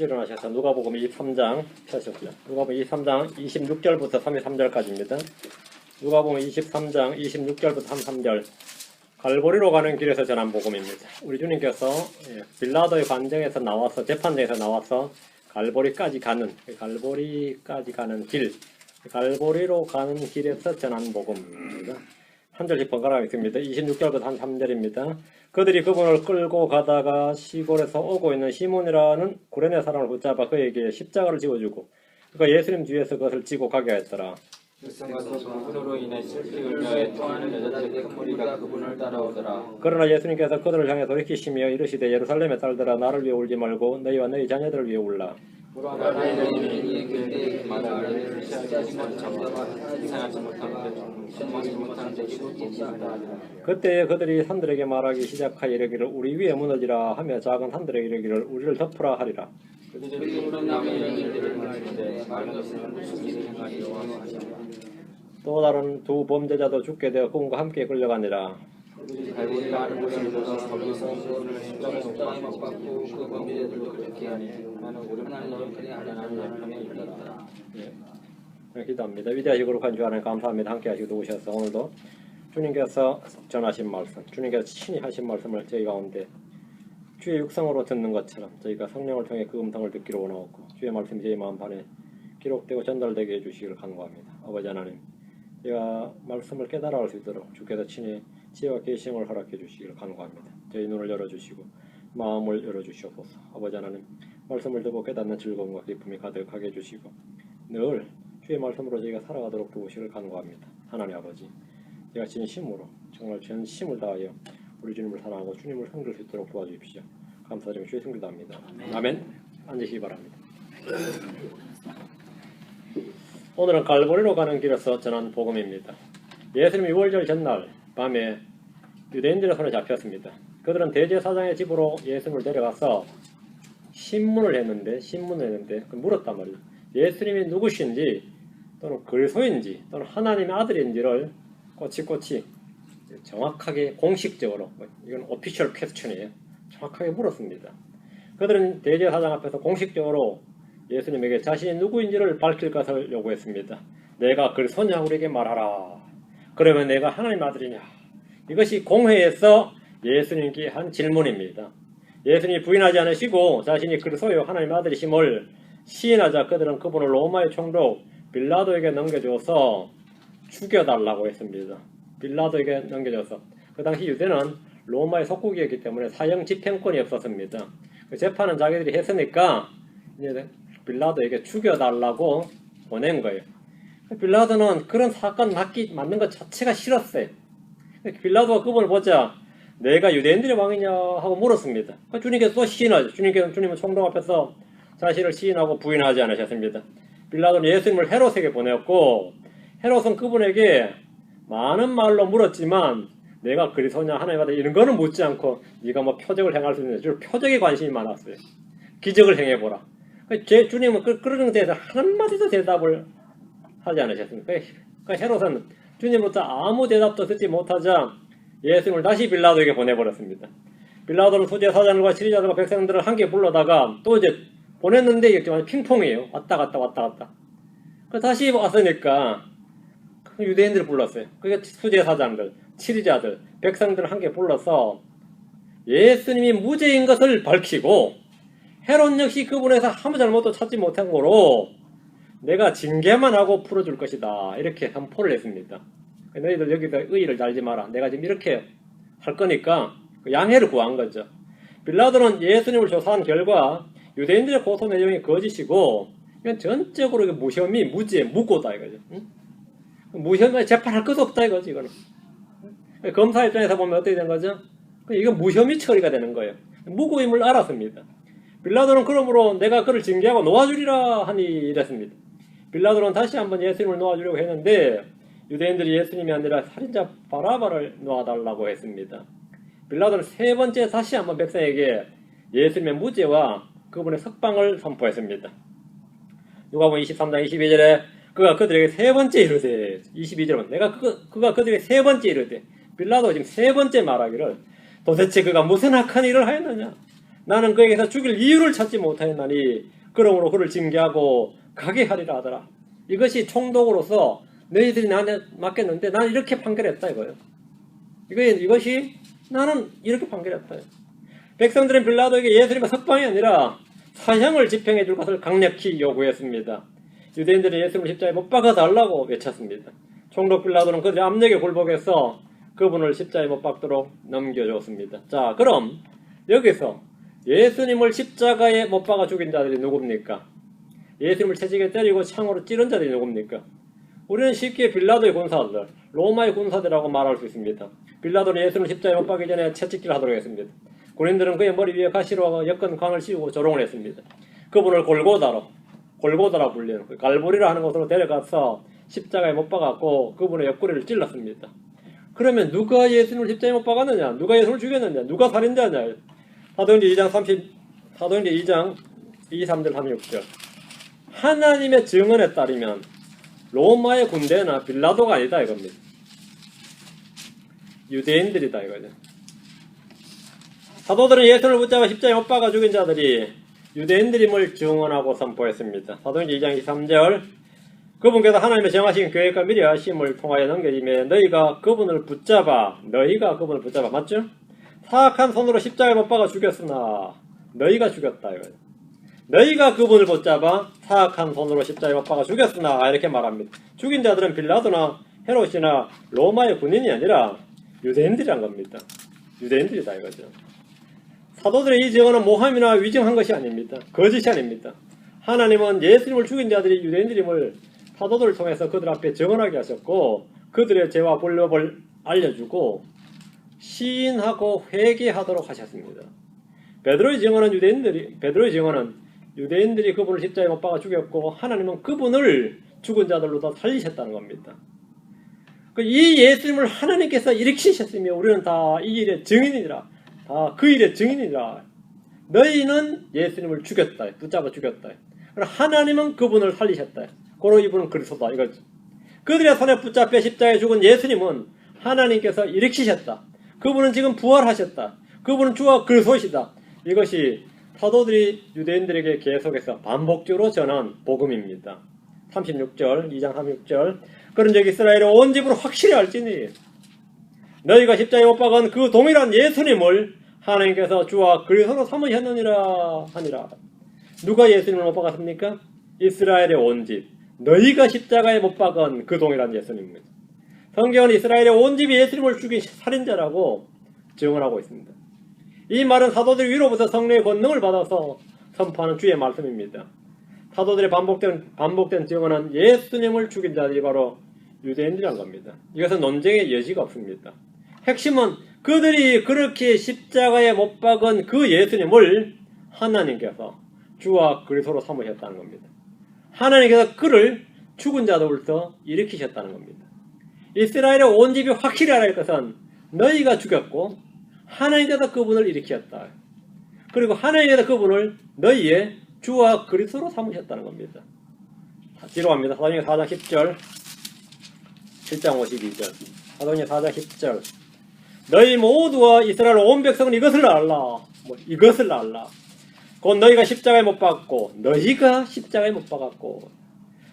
일어나셔서 누가복음 23장 펴셨고요. 누가복음 23장 26절부터 33절까지입니다. 누가복음 23장 26절부터 33절 갈보리로 가는 길에서 전한 복음입니다. 우리 주님께서 빌라도의 관정에서 나와서 재판장에서 나와서 갈보리까지 가는 길, 갈보리로 가는 길에서 전한 복음입니다. 한 절씩 번갈아 가겠습니다. 26절부터 한 3절입니다. 그들이 그분을 끌고 가다가 시골에서 오고 있는 시몬이라는 구레네 사람을 붙잡아 그에게 십자가를 지어주고 그가 예수님 뒤에서 그것을 지고 가게 하였더라. 백성과 그분으로 인해 실직을 위하여 토하는 여자들의 큰 무리가 그분을 따라오더라. 그러나 예수님께서 그들을 향해 돌이키시며 이르시되 예루살렘의 딸들아 나를 위해 울지 말고 너희와 너희 자녀들을 위해 울라. 그때에 그들이 산들에게 말하기 시작하여 이르기를 우리 위에 무너지라 하며 작은 산들에게 이르기를 우리를 덮으라 하리라. 또 다른 두 범죄자도 죽게 되어 그분과 함께 끌려가니라. 기도합니다. 위대하시고 거룩한 주 하나님 감사합니다. 함께 하시고 도우셔서 오늘도 주님께서 전하신 말씀, 주님께서 친히 하신 말씀을 저희 가운데 주의 육성으로 듣는 것처럼 저희가 성령을 통해 그 음성을 듣기로 원하옵고 주의 말씀이 저희 마음판에 기록되고 전달되게 해주시기를 간구합니다. 아버지 하나님, 제가 말씀을 깨달아 알 수 있도록 주께서 친히 지혜와 계시음을 허락해 주시기를 간구합니다. 저희 눈을 열어주시고 마음을 열어주시옵소서. 아버지 하나님, 말씀을 듣고 깨닫는 즐거움과 기쁨이 가득하게 해주시고 늘 주의 말씀으로 저희가 살아가도록 도우시기를 간구합니다. 하나님 아버지, 제가 진심으로 정말 전심을 다하여 우리 주님을 사랑하고 주님을 섬길 수 있도록 도와주십시오. 감사드리며 주의 성기도 합니다. 아멘. 앉으시기 바랍니다. 오늘은 갈보리로 가는 길에서 전한 복음입니다. 예수님이 유월절 전날 밤에 유대인들의 손에 잡혔습니다. 그들은 대제사장의 집으로 예수님을 데려가서 신문을 했는데 물었단 말이에요. 예수님이 누구신지 또는 그리스도인지 또는 하나님의 아들인지를 꼬치꼬치 정확하게 공식적으로, 이건 오피셜 퀘스천이에요. 정확하게 물었습니다. 그들은 대제사장 앞에서 공식적으로 예수님에게 자신이 누구인지를 밝힐 것을 요구했습니다. 내가 그리스도냐 우리에게 말하라. 그러면 내가 하나님의 아들이냐. 이것이 공회에서 예수님께 한 질문입니다. 예수님이 부인하지 않으시고 자신이 그리스도요 하나님의 아들이심을 시인하자 그들은 그분을 로마의 총독 빌라도에게 넘겨줘서 죽여달라고 했습니다. 빌라도에게 넘겨줘서. 그 당시 유대는 로마의 속국이었기 때문에 사형 집행권이 없었습니다. 그 재판은 자기들이 했으니까 이제 빌라도에게 죽여달라고 보낸 거예요. 빌라도는 그런 사건 맞는 것 자체가 싫었어요. 빌라도가 그분을 보자 내가 유대인들의 왕이냐 하고 물었습니다. 주님께서 또 시인하죠. 주님은 총독 앞에서 자신을 시인하고 부인하지 않으셨습니다. 빌라도는 예수님을 헤롯에게 보냈고 헤롯은 그분에게 많은 말로 물었지만 내가 그리스도냐 하나님의 아들 이런 거는 묻지 않고 네가 뭐 표적을 행할 수 있는지 표적에 관심이 많았어요. 기적을 행해보라. 주님은 그런 데서 한마디도 대답을 하지 않으셨습니다. 헤롯은 주님부터 아무 대답도 듣지 못하자 예수님을 다시 빌라도에게 보내버렸습니다. 빌라도는 수제사장들과 치리자들과 백성들을 함께 불러다가 또 이제 보냈는데 이게 핑퐁이에요. 왔다 갔다. 다시 왔으니까 유대인들을 불렀어요. 그게 수제사장들, 치리자들, 백성들을 함께 불러서 예수님이 무죄인 것을 밝히고 헤롯 역시 그분에서 아무 잘못도 찾지 못한 거로 내가 징계만 하고 풀어줄 것이다. 이렇게 선포를 했습니다. 너희들 여기서 의의를 달지 마라. 내가 지금 이렇게 할 거니까 양해를 구한 거죠. 빌라도는 예수님을 조사한 결과 유대인들의 고소 내용이 거짓이고 이건 전적으로 무혐의, 무죄, 무고다 이거죠. 응? 무혐의 재판할 것도 없다 이거지 이거는. 검사 입장에서 보면 어떻게 된 거죠? 이건 무혐의 처리가 되는 거예요. 무고임을 알았습니다. 빌라도는 그러므로 내가 그를 징계하고 놓아주리라 하니 이랬습니다. 빌라도는 다시 한번 예수님을 놓아주려고 했는데 유대인들이 예수님이 아니라 살인자 바라바를 놓아달라고 했습니다. 빌라도는 세 번째 다시 한번 백성에게 예수님의 무죄와 그분의 석방을 선포했습니다. 누가복음 23장 22절에 그가 그들에게 세 번째 이르되 22절은 그가 그들에게 세 번째 이르되 빌라도 지금 세 번째 말하기를 도대체 그가 무슨 악한 일을 하였느냐 나는 그에게서 죽일 이유를 찾지 못하였나니 그러므로 그를 징계하고 가게 하리라 하더라. 이것이 총독으로서 너희들이 나한테 맡겼는데 나는 이렇게 판결했다 이거예요. 이것이 나는 이렇게 판결했다. 백성들은 빌라도에게 예수님의 석방이 아니라 사형을 집행해 줄 것을 강력히 요구했습니다. 유대인들은 예수님을 십자가에 못 박아 달라고 외쳤습니다. 총독 빌라도는 그들의 압력에 굴복해서 그분을 십자가에 못 박도록 넘겨줬습니다. 자, 그럼 여기서 예수님을 십자가에 못 박아 죽인 자들이 누굽니까? 예수님을 채찍에 때리고 창으로 찌른 자들이 누굽니까? 우리는 쉽게 빌라도의 군사들, 로마의 군사들이라고 말할 수 있습니다. 빌라도는 예수님을 십자가에 못 박기 전에 채찍질을 하도록 했습니다. 군인들은 그의 머리 위에 가시로 엮은 광을 씌우고 조롱을 했습니다. 그분을 골고다라 불리는 갈보리라 하는 곳으로 데려가서 십자가에 못 박았고 그분의 옆구리를 찔렀습니다. 그러면 누가 예수님을 십자가에 못 박았느냐? 누가 예수님을 죽였느냐? 누가 살인자냐? 사도행전 2장 2, 3절 36절 하나님의 증언에 따르면 로마의 군대나 빌라도가 아니다 이겁니다. 유대인들이다 이거죠. 사도들은 예수를 붙잡아 십자가에 못 박아 죽인 자들이 유대인들임을 증언하고 선포했습니다. 사도행전 2장 23절 그분께서 하나님의 정하신 계획과 미리 하심을 통하여 넘겨짐에 너희가 그분을 붙잡아 맞죠? 사악한 손으로 십자가에 못 박아 죽였으나 너희가 죽였다 이거예요. 너희가 그분을 붙잡아 사악한 손으로 십자가에 못 박아 죽였으나 이렇게 말합니다. 죽인 자들은 빌라도나 헤롯이나 로마의 군인이 아니라 유대인들이란 겁니다. 유대인들이다 이거죠. 사도들의 이 증언은 모함이나 위증한 것이 아닙니다. 거짓이 아닙니다. 하나님은 예수님을 죽인 자들이 유대인들임을 사도들을 통해서 그들 앞에 증언하게 하셨고 그들의 죄와 불법을 알려주고 시인하고 회개하도록 하셨습니다. 베드로의 증언은 유대인들이 그분을 십자가에 못 박아 죽였고 하나님은 그분을 죽은 자들로다 살리셨다는 겁니다. 이 예수님을 하나님께서 일으키셨으며 우리는 다 이 일의 증인이라 다 그 일의 증인이라 너희는 예수님을 죽였다 붙잡아 죽였다 그러나 하나님은 그분을 살리셨다 고로 이분은 그리스도다 이거죠. 그들의 손에 붙잡혀 십자가에 죽은 예수님은 하나님께서 일으키셨다. 그분은 지금 부활하셨다. 그분은 주와 그리스도시다. 이것이 사도들이 유대인들에게 계속해서 반복적으로 전한 복음입니다. 36절 2장 36절 그런즉 이스라엘의 온 집으로 확실히 알지니 너희가 십자가에 못 박은 그 동일한 예수님을 하나님께서 주와 그리스도로 삼으셨느니라 하니라. 누가 예수님을 못 박았습니까? 이스라엘의 온 집. 너희가 십자가에 못 박은 그 동일한 예수님입니다. 성경은 이스라엘의 온 집이 예수님을 죽인 살인자라고 증언하고 있습니다. 이 말은 사도들 위로부터 성령의 권능을 받아서 선포하는 주의 말씀입니다. 사도들의 반복된 증언은 예수님을 죽인 자들이 바로 유대인들이란 겁니다. 이것은 논쟁의 여지가 없습니다. 핵심은 그들이 그렇게 십자가에 못 박은 그 예수님을 하나님께서 주와 그리스도로 삼으셨다는 겁니다. 하나님께서 그를 죽은 자들로부터 일으키셨다는 겁니다. 이스라엘의 온 집이 확실히 알아야 할 것은 너희가 죽였고 하나님께서 그분을 일으키셨다. 그리고 하나님께서 그분을 너희의 주와 그리스도로 삼으셨다는 겁니다. 뒤로 갑니다. 사도행전 4장 10절 7장 52절 사도행전 4장 10절 너희 모두와 이스라엘 온 백성은 이것을 알라. 이것을 알라. 곧 너희가 십자가에 못 박았고 너희가 십자가에 못 박았고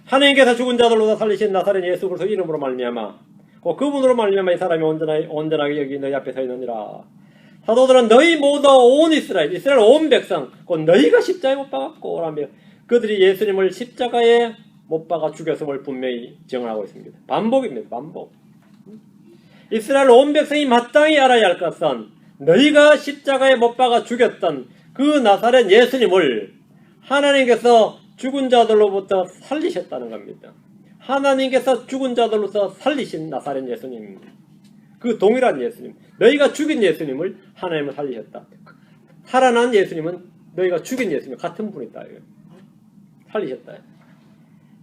하나님께서 죽은 자들로다 살리신 나사렛 예수 그리스도 이름으로 말미암아 곧 그분으로 말미암아 이 사람이 온전하게 여기 너희 앞에 서 있느니라. 사도들은 너희 모두 온 이스라엘 온 백성 곧 너희가 십자가에 못 박았고 라며 그들이 예수님을 십자가에 못 박아 죽였음을 분명히 증언하고 있습니다. 반복입니다. 반복. 이스라엘 온 백성이 마땅히 알아야 할 것은 너희가 십자가에 못 박아 죽였던 그 나사렛 예수님을 하나님께서 죽은 자들로부터 살리셨다는 겁니다. 하나님께서 죽은 자들로부터 살리신 나사렛 예수님, 그 동일한 예수님, 너희가 죽인 예수님을 하나님을 살리셨다. 살아난 예수님은 너희가 죽인 예수님 같은 분이다. 살리셨다.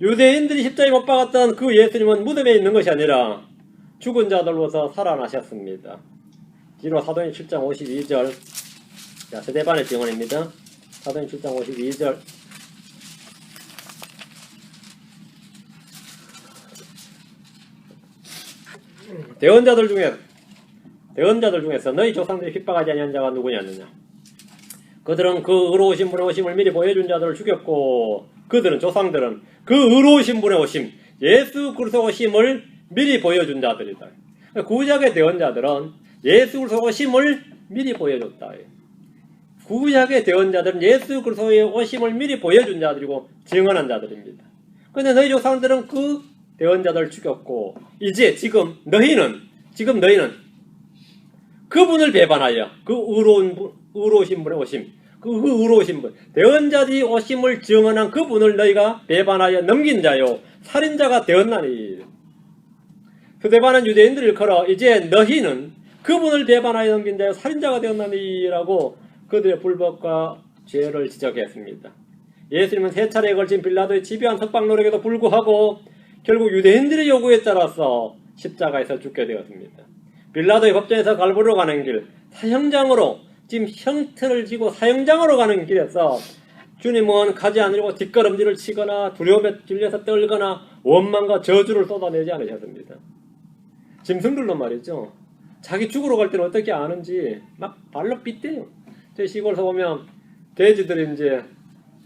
유대인들이 십자가에 못 박았던 그 예수님은 무덤에 있는 것이 아니라 죽은 자들로서 살아나셨습니다. 뒤로 사도행전 7장 52절 자, 스데반의 증언입니다. 사도행전 7장 52절 대언자들 중에서 너희 조상들이 핍박하지 아니한 자가 누구냐느냐. 그들은 그 의로우신 분의 오심을 미리 보여준 자들을 죽였고 그들은 조상들은 그 의로우신 분의 오심 예수 그리스도 오심을 미리 보여준 자들이다. 구약의 대언자들은 예수 그리스도 오심을 미리 보여줬다. 구약의 대언자들은 예수 그리스도의 오심을 미리 보여준 자들이고 증언한 자들입니다. 그런데 너희 조상들은 그 대언자들을 죽였고 이제 지금 너희는 그분을 배반하여 그 의로우신 분의 오심 그 의로우신 분 대언자들이 오심을 증언한 그분을 너희가 배반하여 넘긴 자요 살인자가 되었나니 스데반은 유대인들을 걸어 이제 너희는 그분을 배반하여 넘긴 자요 살인자가 되었나니라고 그들의 불법과 죄를 지적했습니다. 예수님은 세 차례에 걸친 빌라도의 집요한 석방 노력에도 불구하고 결국 유대인들의 요구에 따라서 십자가에서 죽게 되었습니다. 빌라도의 법정에서 갈보리로 가는 길 사형장으로 지금 형틀을 지고 사형장으로 가는 길에서 주님은 가지 않으려고 뒷걸음질을 치거나 두려움에 질려서 떨거나 원망과 저주를 쏟아내지 않으셨습니다. 짐승들도 말이죠. 자기 죽으러 갈 때는 어떻게 아는지 막 발로 빗대요. 저 시골에서 보면 돼지들이 이제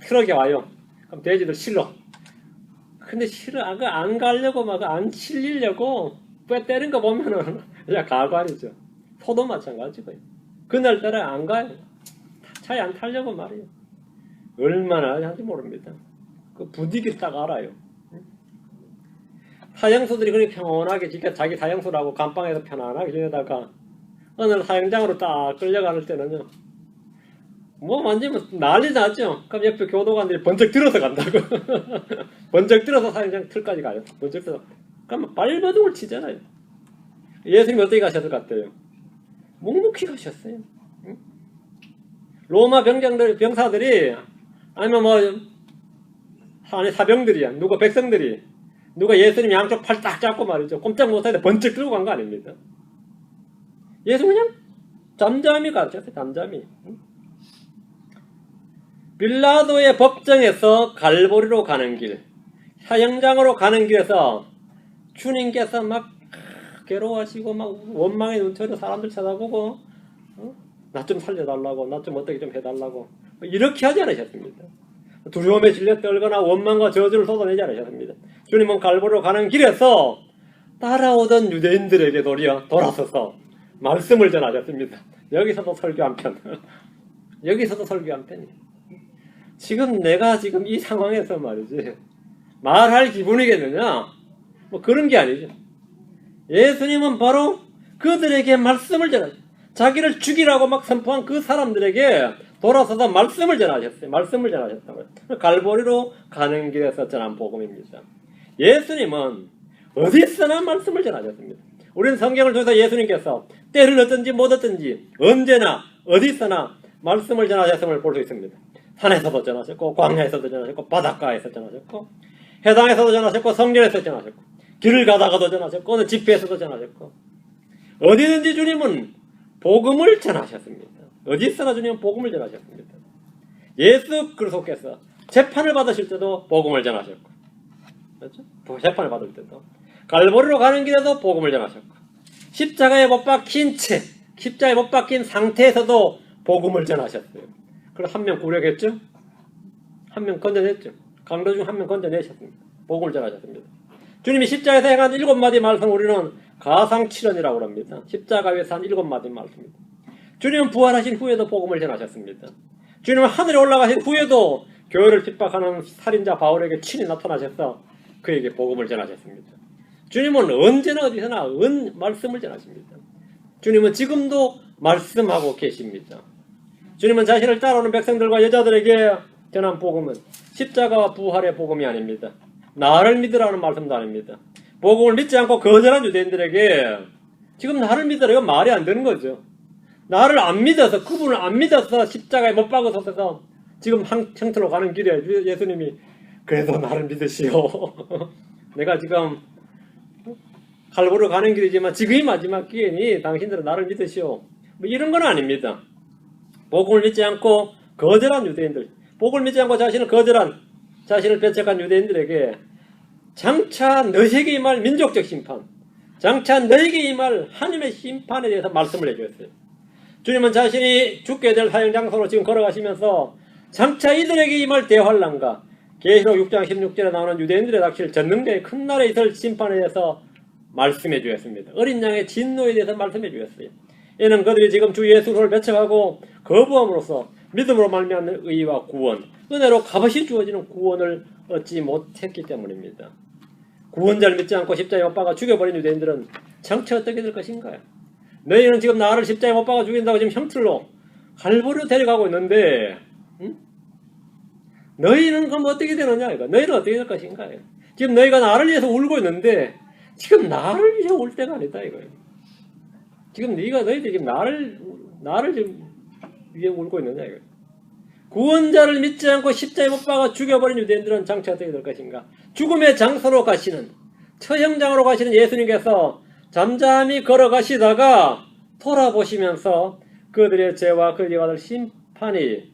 트럭에 와요. 그럼 돼지들 실러. 근데 실어 안 가려고 막 안 실리려고 뼈 때린 거 보면은 그냥 가관이죠. 소도 마찬가지고요. 그날따라 안 가요. 차에 안 타려고 말이에요. 얼마나 하는지 모릅니다. 그 부디기 딱 알아요. 사형수들이 그렇게 평온하게 자기 사형수라고 감방에서 편안하게 지내다가 어느 사형장으로 딱 끌려가는 때는요. 뭐 만지면 난리 나죠. 그럼 옆에 교도관들이 번쩍 들어서 간다고. 번쩍 들어서 사형장 틀까지 가요. 번쩍 들어서. 그러면 발버둥을 치잖아요. 예수님이 어떻게 가셨을 것 같아요? 묵묵히 가셨어요. 응? 로마 병사들이 아니면 뭐 안에 사병들이야. 누가 백성들이 누가 예수님 양쪽 팔 딱 잡고 말이죠. 꼼짝 못하는데 번쩍 들고 간 거 아닙니다. 예수 그냥 잠잠히 가르쳤어요. 잠잠히. 응? 빌라도의 법정에서 갈보리로 가는 길, 사형장으로 가는 길에서 주님께서 막 괴로워하시고 막 원망의 눈초리로 사람들 쳐다보고 나 좀 살려달라고 나 좀 어떻게 좀 해달라고 이렇게 하지 않으셨습니다. 두려움에 질려 떨거나 원망과 저주를 쏟아내지 않으셨습니다. 주님은 갈보리로 가는 길에서 따라오던 유대인들에게 돌아서서 말씀을 전하셨습니다. 여기서도 설교 한 편. 여기서도 설교 한 편이에요. 지금 내가 지금 이 상황에서 말이지 말할 기분이겠느냐? 뭐 그런 게 아니죠. 예수님은 바로 그들에게 말씀을 전하셨어요. 자기를 죽이라고 막 선포한 그 사람들에게 돌아서서 말씀을 전하셨어요. 말씀을 전하셨다고요. 갈보리로 가는 길에서 전한 복음입니다. 예수님은 어디서나 말씀을 전하셨습니다. 우리는 성경을 통해서 예수님께서 때를 얻든지 못 얻든지 언제나 어디서나 말씀을 전하셨음을 볼 수 있습니다. 산에서도 전하셨고 광야에서도 전하셨고 바닷가에서 전하셨고 해당에서도 전하셨고 성전에서 전하셨고 길을 가다가도 전하셨고 어느 집회에서도 전하셨고 어디든지 주님은 복음을 전하셨습니다. 어디서나 주님은 복음을 전하셨습니다. 예수 그리스도께서 재판을 받으실 때도 복음을 전하셨고 그렇죠? 재판을 받을 때도 갈보리로 가는 길에도 복음을 전하셨고 십자가에 못 박힌 십자가에 못 박힌 상태에서도 복음을 전하셨어요. 그래서 한 명 구력했죠? 한 명 건져냈죠? 강도 중 한 명 건져내셨습니다. 복음을 전하셨습니다. 주님이 십자가에서 행한 7마디 말씀 우리는 가상칠언이라고 합니다. 십자가 위에서 한 7마디 말씀입니다. 주님은 부활하신 후에도 복음을 전하셨습니다. 주님은 하늘에 올라가신 후에도 교회를 핍박하는 살인자 바울에게 친히 나타나셔서 그에게 복음을 전하셨습니다. 주님은 언제나 어디서나 말씀을 전하십니다. 주님은 지금도 말씀하고 계십니다. 주님은 자신을 따라오는 백성들과 여자들에게 전한 복음은 십자가와 부활의 복음이 아닙니다. 나를 믿으라는 말씀도 아닙니다. 복음을 믿지 않고 거절한 유대인들에게 지금 나를 믿으라 이건 말이 안 되는 거죠. 나를 안 믿어서 그분을 안 믿어서 십자가에 못 박아서 지금 형틀로 가는 길에 예수님이 그래도 나를 믿으시오. 내가 지금 갈보리로 가는 길이지만 지금이 마지막 기회니 당신들은 나를 믿으시오. 뭐 이런 건 아닙니다. 복음을 믿지 않고 거절한 유대인들, 복음을 믿지 않고 자신을 거절한, 자신을 배척한 유대인들에게 장차 너희에게 임할 민족적 심판, 장차 너희에게 임할 하나님의 심판에 대해서 말씀을 해주었어요. 주님은 자신이 죽게 될 사형 장소로 지금 걸어가시면서 장차 이들에게 임할 대환란과 계시록 6장 16절에 나오는 유대인들의 닥칠 전능자의 큰 날에 있을 심판에 대해서 말씀해 주었습니다. 어린 양의 진노에 대해서 말씀해 주었어요. 이는 그들이 지금 주 예수를 배척하고 거부함으로써 믿음으로 말미암는 의와 구원, 은혜로 값없이 주어지는 구원을 얻지 못했기 때문입니다. 구원자를 믿지 않고 십자가에 못 박아 죽여버린 유대인들은 장차 어떻게 될 것인가요? 너희는 지금 나를 십자가에 못 박아 죽인다고 지금 형틀로 갈보리로 데려가고 있는데 너희는 그럼 어떻게 되느냐? 이거 너희는 어떻게 될 것인가요? 지금 너희가 나를 위해서 울고 있는데 지금 나를 위해서 울 때가 아니다 이거예요. 지금 너희들이 지금 나를 지금 위해 울고 있느냐 이거예요. 구원자를 믿지 않고 십자가에 못 박아 죽여버린 유대인들은 장차 어떻게 될 것인가? 죽음의 장소로 가시는 처형장으로 가시는 예수님께서 잠잠히 걸어가시다가 돌아보시면서 그들의 죄와 그들이 받을 심판이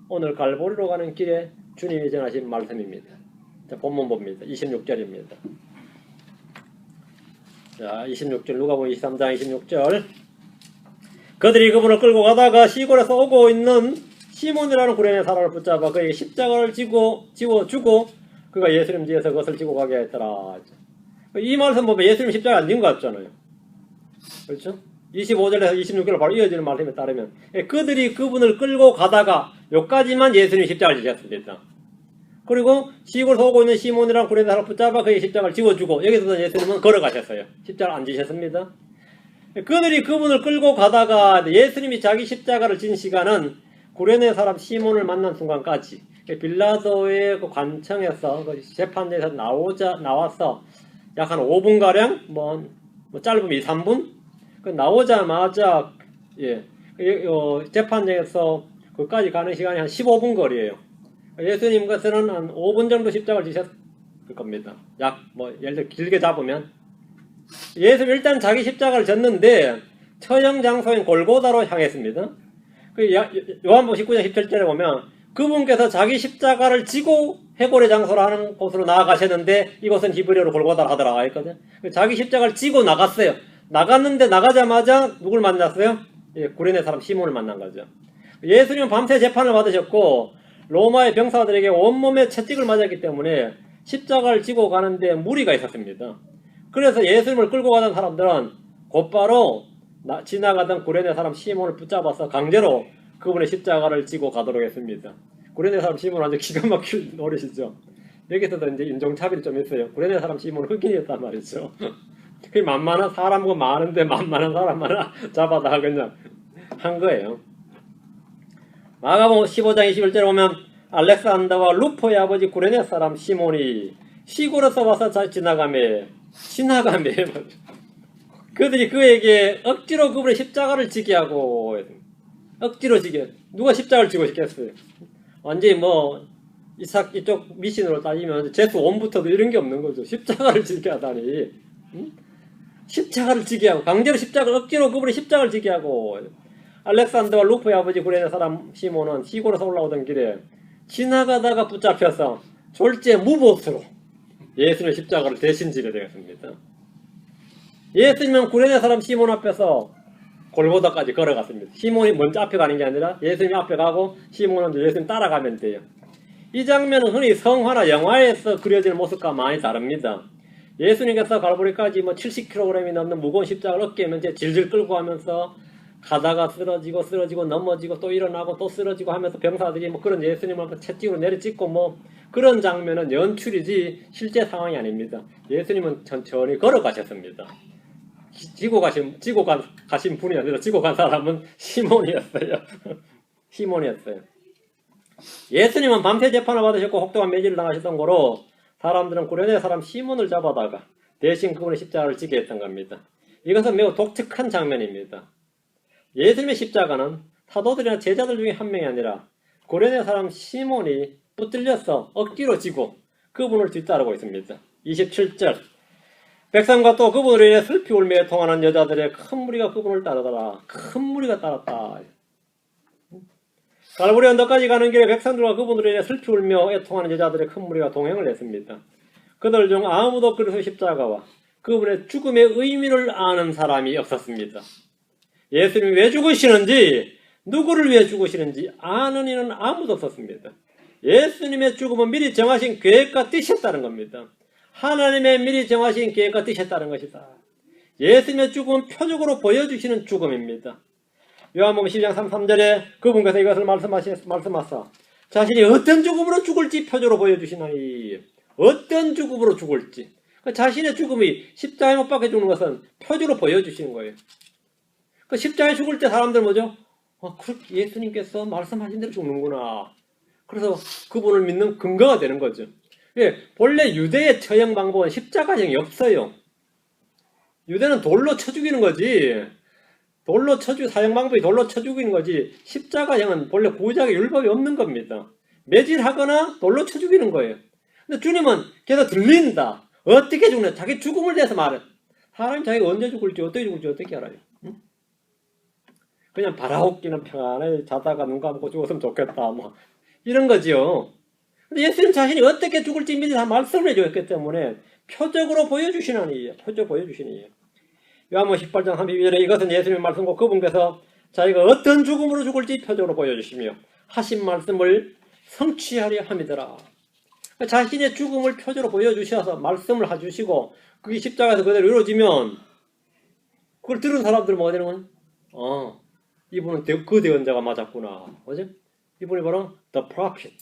오늘 갈보리로 가는 길에 주님이 전하신 말씀입니다. 자, 본문 봅니다. 26절입니다. 자, 26절 누가복음 23장 26절. 그들이 그분을 끌고 가다가 시골에서 오고 있는 시몬이라는 구레네 사람을 붙잡아 그에게 십자가를 지워주고 그가 예수님 뒤에서 그것을 지고 가게 했더라. 이 말씀 보면 예수님 십자가 안 진 것 같잖아요. 그렇죠? 25절에서 26절로 바로 이어지는 말씀에 따르면 그들이 그분을 끌고 가다가 여기까지만 예수님 십자가를 지셨습니다. 그리고 시골에서 오고 있는 시몬이라는 구레네 사람을 붙잡아 그에게 십자가를 지워주고 여기서 예수님은 걸어가셨어요. 십자가를 안 지셨습니다. 그들이 그분을 끌고 가다가 예수님이 자기 십자가를 진 시간은 구레네 사람 시몬을 만난 순간까지 빌라도의 그 관청에서 그 재판대에서 나와서 약 한 5분가량 뭐 짧으면 2, 3분 그 나오자마자 재판장에서 그까지 가는 시간이 한 15분 거리예요. 예수님 것은 한 5분 정도 십자가를 지셨을 겁니다. 약 예를 들어 길게 잡으면 예수님 일단 자기 십자가를 졌는데 처형 장소인 골고다로 향했습니다. 요한복음 19장 17절에 보면 그분께서 자기 십자가를 지고 해골의 장소로 하는 곳으로 나아가셨는데 이곳은 히브리어로 골고다라 하더라 했거든요. 자기 십자가를 지고 나갔어요. 나갔는데 나가자마자 누굴 만났어요? 구레네 사람 시몬을 만난 거죠. 예수님은 밤새 재판을 받으셨고 로마의 병사들에게 온몸에 채찍을 맞았기 때문에 십자가를 지고 가는데 무리가 있었습니다. 그래서 예수님을 끌고 가던 사람들은 곧바로 지나가던 구레네 사람 시몬을 붙잡아서 강제로 그분의 십자가를 지고 가도록 했습니다. 구레네 사람 시몬 완전 기가 막힐 노릇이죠. 여기서도 이제 인종차별이 좀 있어요. 구레네 사람 시몬은 흑인이었단 말이죠. 그 만만한 사람과 많은데 만만한 사람만 잡아다 그냥 한 거예요. 마가복음 15장 21절에 보면 알렉산더와 루포의 아버지 구레네 사람 시몬이 시골에서 와서 지나가매 그들이 그에게 억지로 그분의 십자가를 지게 하고 억지로 지게 누가 십자가를 지고 싶겠어요. 완전히 이쪽 미신으로 따지면 제수 1부터도 이런 게 없는 거죠. 십자가를 지게 하다니. 응? 십자가를 지게 하고 강제로 억지로 그분의 십자가를 지게 하고 알렉산더와 루포의 아버지 구레네 사람 시몬은 시골에서 올라오던 길에 지나가다가 붙잡혀서 졸지에 무보수로 예수님의 십자가를 대신 지게 되었습니다. 예수님은 구레네 사람 시몬 앞에서 골고다까지 걸어갔습니다. 시몬이 먼저 앞에 가는 게 아니라 예수님이 앞에 가고 시몬은 예수님 따라가면 돼요. 이 장면은 흔히 성화나 영화에서 그려지는 모습과 많이 다릅니다. 예수님께서 갈보리까지 70kg이 넘는 무거운 십자가를 어깨에 면제 질질 끌고 가면서 가다가 쓰러지고 넘어지고 또 일어나고 또 쓰러지고 하면서 병사들이 그런 예수님을 채찍으로 내려찍고 그런 장면은 연출이지 실제 상황이 아닙니다. 예수님은 천천히 걸어가셨습니다. 지고 가신 분이 아니라 지고 간 사람은 시몬이었어요. 시몬이었어요. 예수님은 밤새 재판을 받으셨고 혹독한 매질을 당하셨던 거로 사람들은 구레네 사람 시몬을 잡아다가 대신 그분의 십자가를 지게 했던 겁니다. 이것은 매우 독특한 장면입니다. 예수님의 십자가는 사도들이나 제자들 중에 한 명이 아니라 구레네 사람 시몬이 붙들려서 억지로 지고 그분을 뒤따르고 있습니다. 27절 백성과 또 그분으로 인해 슬피 울며 애통하는 여자들의 큰 무리가 그분을 따르더라. 큰 무리가 따랐다. 갈보리 언덕까지 가는 길에 백성들과 그분으로 인해 슬피 울며 애통하는 여자들의 큰 무리가 동행을 했습니다. 그들 중 아무도 그리스도의 십자가와 그분의 죽음의 의미를 아는 사람이 없었습니다. 예수님이 왜 죽으시는지, 누구를 위해 죽으시는지 아는 이는 아무도 없었습니다. 예수님의 죽음은 미리 정하신 계획과 뜻이었다는 겁니다. 하나님의 미리 정하신 계획과 뜻이었다는 것이다. 예수님의 죽음은 표적으로 보여주시는 죽음입니다. 요한복음 12장 33절에 그분께서 이것을 말씀하사 자신이 어떤 죽음으로 죽을지 표적으로 보여주시나니, 어떤 죽음으로 죽을지, 자신의 죽음이 십자가에 못 박혀 죽는 것은 표적으로 보여주시는 거예요. 십자가에 죽을 때 사람들 뭐죠? 예수님께서 말씀하신 대로 죽는구나. 그래서 그분을 믿는 근거가 되는 거죠. 본래 유대의 처형 방법은 십자가형이 없어요. 유대는 돌로 쳐 죽이는 거지. 사형 방법이 돌로 쳐 죽이는 거지. 십자가형은 본래 구약의 율법이 없는 겁니다. 매질하거나 돌로 쳐 죽이는 거예요. 근데 주님은 계속 들린다. 어떻게 죽나? 자기 죽음을 대해서 말해. 사람이 자기가 언제 죽을지 어떻게 알아요? 응? 그냥 바라옵기는 평안에 자다가 눈 감고 죽었으면 좋겠다. 뭐 이런 거지요. 근데 예수님 자신이 어떻게 죽을지 미리 다 말씀을 해줬기 때문에 표적으로 보여주시나니. 요한복음 18장 32절에 이것은 예수님의 말씀고 그분께서 자기가 어떤 죽음으로 죽을지 표적으로 보여주시며 하신 말씀을 성취하려 함이더라. 자신의 죽음을 표적으로 보여주셔서 말씀을 해주시고 그게 십자가에서 그대로 이루어지면 그걸 들은 사람들은 뭐가 되는 거냐? 이분은 그 대언자가 맞았구나. 뭐지? 이분이 바로 the prophet.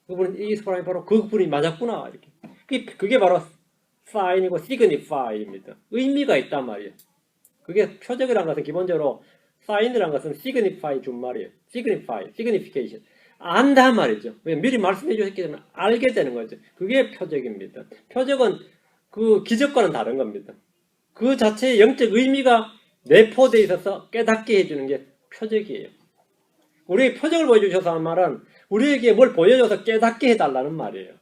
그분은 이 사람이 바로 그분이 맞았구나. 이렇게. 그게 바로 sign이고 signify입니다. 의미가 있단 말이에요. 그게 표적이라는 것은 기본적으로 sign이라는 것은 signify 준 말이에요. signification. 안다 말이죠. 미리 말씀해 주셨기 때문에 알게 되는 거죠. 그게 표적입니다. 표적은 그 기적과는 다른 겁니다. 그 자체의 영적 의미가 내포되어 있어서 깨닫게 해주는 게 표적이에요. 우리에게 표적을 보여주셔서 하는 말은 우리에게 뭘 보여줘서 깨닫게 해달라는 말이에요.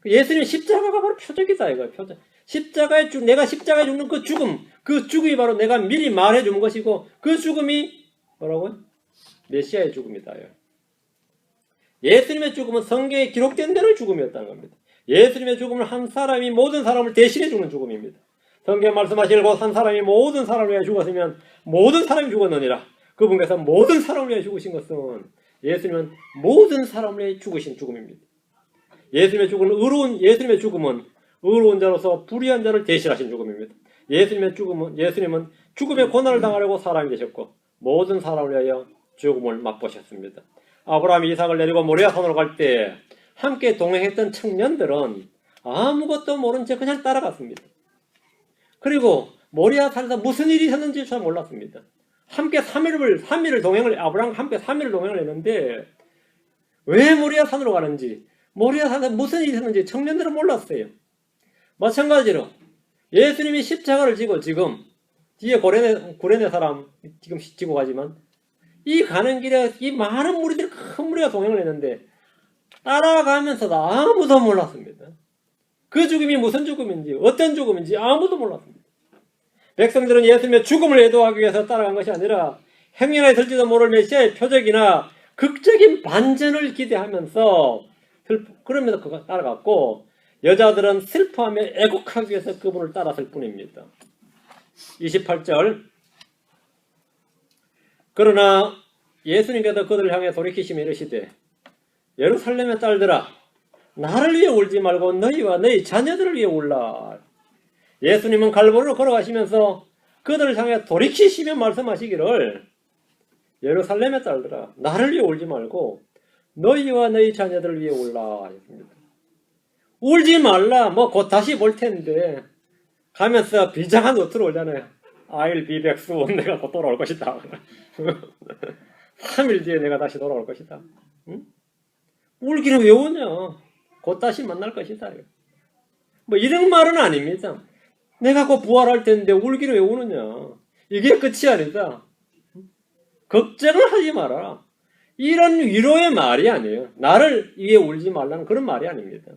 예수님 십자가가 바로 표적이다 이거예요. 표적. 내가 십자가에 죽는 그 죽음이 바로 내가 미리 말해준 것이고 그 죽음이 뭐라고요? 메시아의 죽음이다. 예수님의 죽음은 성경에 기록된 대로 죽음이었다는 겁니다. 예수님의 죽음은 한 사람이 모든 사람을 대신해 죽는 죽음입니다. 성경 말씀하시길 곧 한 사람이 모든 사람을 위해 죽었으면 모든 사람이 죽었느니라. 그분께서 모든 사람을 위해 죽으신 것은 예수님은 모든 사람을 위해 죽으신 죽음입니다. 예수님의 죽음은 의로운 자로서 불의한 자를 대신하신 죽음입니다. 예수님은 죽음의 고난을 당하려고 사람이 되셨고 모든 사람을 위하여 죽음을 맛보셨습니다. 아브라함이 이삭을 내리고 모리아 산으로 갈 때 함께 동행했던 청년들은 아무것도 모른 채 그냥 따라갔습니다. 그리고 모리아 산에서 무슨 일이 있었는지 잘 몰랐습니다. 함께 3일을 아브라함과 함께 3일을 동행을 했는데 왜 모리아 산으로 가는지, 모리아 산에서 무슨 일이 있었는지 청년들은 몰랐어요. 마찬가지로 예수님이 십자가를 지고 지금 뒤에 구레네 사람 지금 지고 가지만 이 가는 길에 이 많은 무리들이 큰 무리가 동행을 했는데 따라가면서도 아무도 몰랐습니다. 그 죽음이 무슨 죽음인지 어떤 죽음인지 아무도 몰랐습니다. 백성들은 예수님의 죽음을 애도하기 위해서 따라간 것이 아니라 행여나 있을지도 모를 메시아의 표적이나 극적인 반전을 기대하면서 그러면서 그가 따라갔고 여자들은 슬퍼하며 애곡하기 위해서 그분을 따랐을 뿐입니다. 28절 그러나 예수님께서 그들을 향해 돌이키시며 이르시되 예루살렘의 딸들아 나를 위해 울지 말고 너희와 너희 자녀들을 위해 울라. 예수님은 갈보리로 걸어가시면서 그들을 향해 돌이키시며 말씀하시기를 예루살렘의 딸들아 나를 위해 울지 말고 너희와 너희 자녀들을 위해 울라 했습니다. 울지 말라 곧 다시 볼 텐데 가면서 비장한 노트로 오잖아요. I'll be back soon. 내가 곧 돌아올 것이다. 3일 뒤에 내가 다시 돌아올 것이다. 응? 울기는 왜 우냐? 곧 다시 만날 것이다. 이런 말은 아닙니다. 내가 곧 부활할 텐데 울기는 왜 우느냐? 이게 끝이 아니다. 걱정을 하지 마라. 이런 위로의 말이 아니에요. 나를 위해 울지 말라는 그런 말이 아닙니다.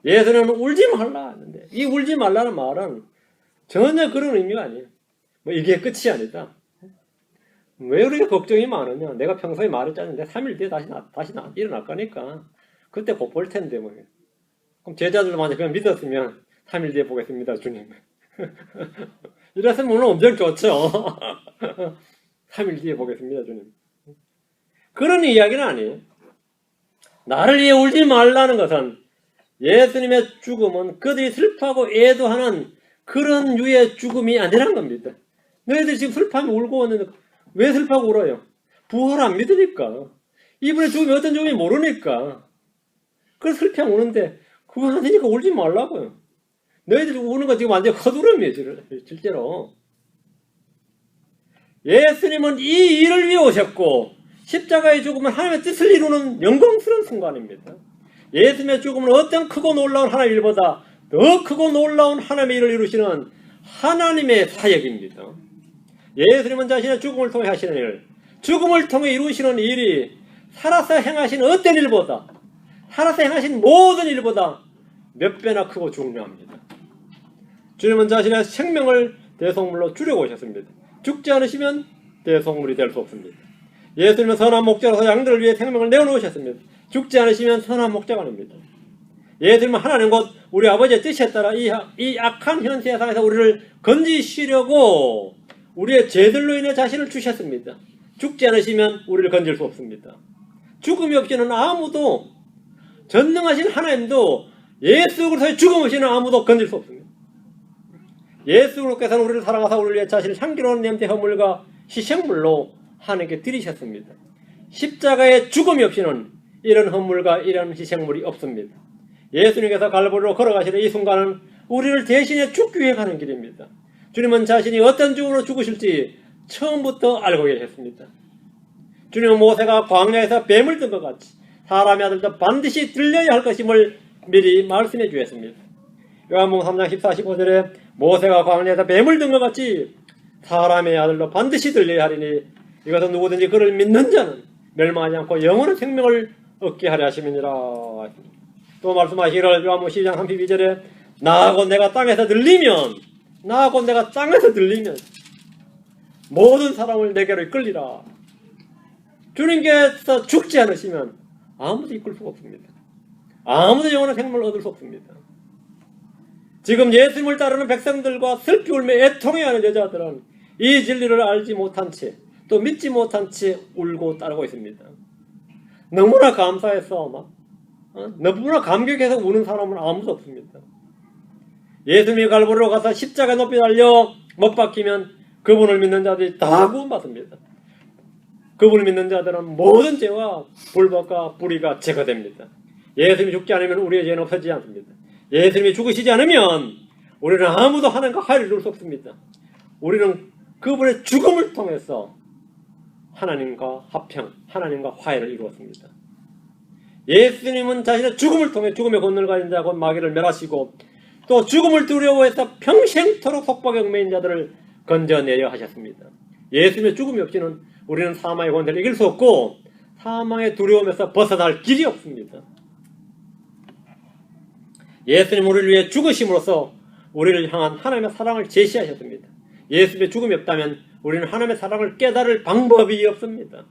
예수님은 울지 말라 하는데 이 울지 말라는 말은 전혀 그런 의미가 아니에요. 이게 끝이 아니다. 왜 우리가 걱정이 많으냐? 내가 평소에 말했잖아요. 3일 뒤에 다시 일어날 거니까 그때 곧 볼 텐데 그럼 제자들도 만약 그냥 믿었으면 3일 뒤에 보겠습니다, 주님. 이랬으면 오늘 엄청 좋죠. 3일 뒤에 보겠습니다, 주님. 그런 이야기는 아니에요. 나를 위해 울지 말라는 것은 예수님의 죽음은 그들이 슬퍼하고 애도하는 그런 유의 죽음이 아니란 겁니다. 너희들이 지금 슬퍼하면 울고 왔는데 왜 슬퍼하고 울어요? 부활 안 믿으니까. 이분의 죽음이 어떤 죽음이 모르니까. 그래서 슬퍼하고 우는데 그거 아니니까 울지 말라고요. 너희들이 우는 건 지금 완전 허두름이에요, 실제로. 예수님은 이 일을 위해 오셨고 십자가의 죽음은 하나님의 뜻을 이루는 영광스러운 순간입니다. 예수님의 죽음은 어떤 크고 놀라운 하나님의 일보다 더 크고 놀라운 하나님의 일을 이루시는 하나님의 사역입니다. 예수님은 자신의 죽음을 통해 하시는 일, 죽음을 통해 이루시는 일이 살아서 행하신 어떤 일보다, 살아서 행하신 모든 일보다 몇 배나 크고 중요합니다. 주님은 자신의 생명을 대속물로 주려고 오셨습니다. 죽지 않으시면 대속물이 될 수 없습니다. 예수님은 선한 목자로서 양들을 위해 생명을 내어놓으셨습니다. 죽지 않으시면 선한 목자가 아닙니다. 예수님은 하나님 곧 우리 아버지의 뜻에 따라 이 악한 현 세상에서 우리를 건지시려고 우리의 죄들로 인해 자신을 주셨습니다. 죽지 않으시면 우리를 건질 수 없습니다. 죽음이 없이는 아무도, 전능하신 하나님도 예수 그리스도의 죽음 없이는 아무도 건질 수 없습니다. 예수 그리스도께서는 우리를 사랑하사 우리를 위해 자신을 향기로운 냄새 허물과 희생물로 하나님께 드리셨습니다. 십자가의 죽음이 없이는 이런 허물과 이런 희생물이 없습니다. 예수님께서 갈보리로 걸어가시는 이 순간은 우리를 대신해 죽기 위해 가는 길입니다. 주님은 자신이 어떤 죽음으로 죽으실지 처음부터 알고 계셨습니다. 주님은 모세가 광야에서 뱀을 든 것 같이 사람의 아들도 반드시 들려야 할 것임을 미리 말씀해 주셨습니다. 요한복음 3장 14, 15절에 모세가 광야에서 뱀을 든 것 같이 사람의 아들도 반드시 들려야 하리니 이것은 누구든지 그를 믿는 자는 멸망하지 않고 영원한 생명을 얻게 하려 하심이니라. 또 말씀하시기를 요한복음 12장 32절에 나하고 내가 땅에서 들리면 모든 사람을 내게로 이끌리라. 주님께서 죽지 않으시면 아무도 이끌 수가 없습니다. 아무도 영원한 생명을 얻을 수 없습니다. 지금 예수님을 따르는 백성들과 슬피 울며 애통해하는 여자들은 이 진리를 알지 못한 채, 또 믿지 못한 채 울고 따르고 있습니다. 너무나 감사해서 너무나 감격해서 우는 사람은 아무도 없습니다. 예수님이 갈보리로 가서 십자가 높이 달려 못 박히면 그분을 믿는 자들이 다 구원받습니다. 그분을 믿는 자들은 모든 죄와 불법과 불의가 제거됩니다. 예수님이 죽지 않으면 우리의 죄는 없어지지 않습니다. 예수님이 죽으시지 않으면 우리는 아무도 하나님과 화해를 이룰 수 없습니다. 우리는 그분의 죽음을 통해서 하나님과 합평, 하나님과 화해를 이루었습니다. 예수님은 자신의 죽음을 통해 죽음의 권능을 가진 자 곧 마귀를 멸하시고 또 죽음을 두려워해서 평생토록 속박에 얽매인 자들을 건져내려 하셨습니다. 예수님의 죽음이 없이는 우리는 사망의 권세를 이길 수 없고 사망의 두려움에서 벗어날 길이 없습니다. 예수님 우리를 위해 죽으심으로써 우리를 향한 하나님의 사랑을 제시하셨습니다. 예수님의 죽음이 없다면 우리는 하나님의 사랑을 깨달을 방법이 없습니다.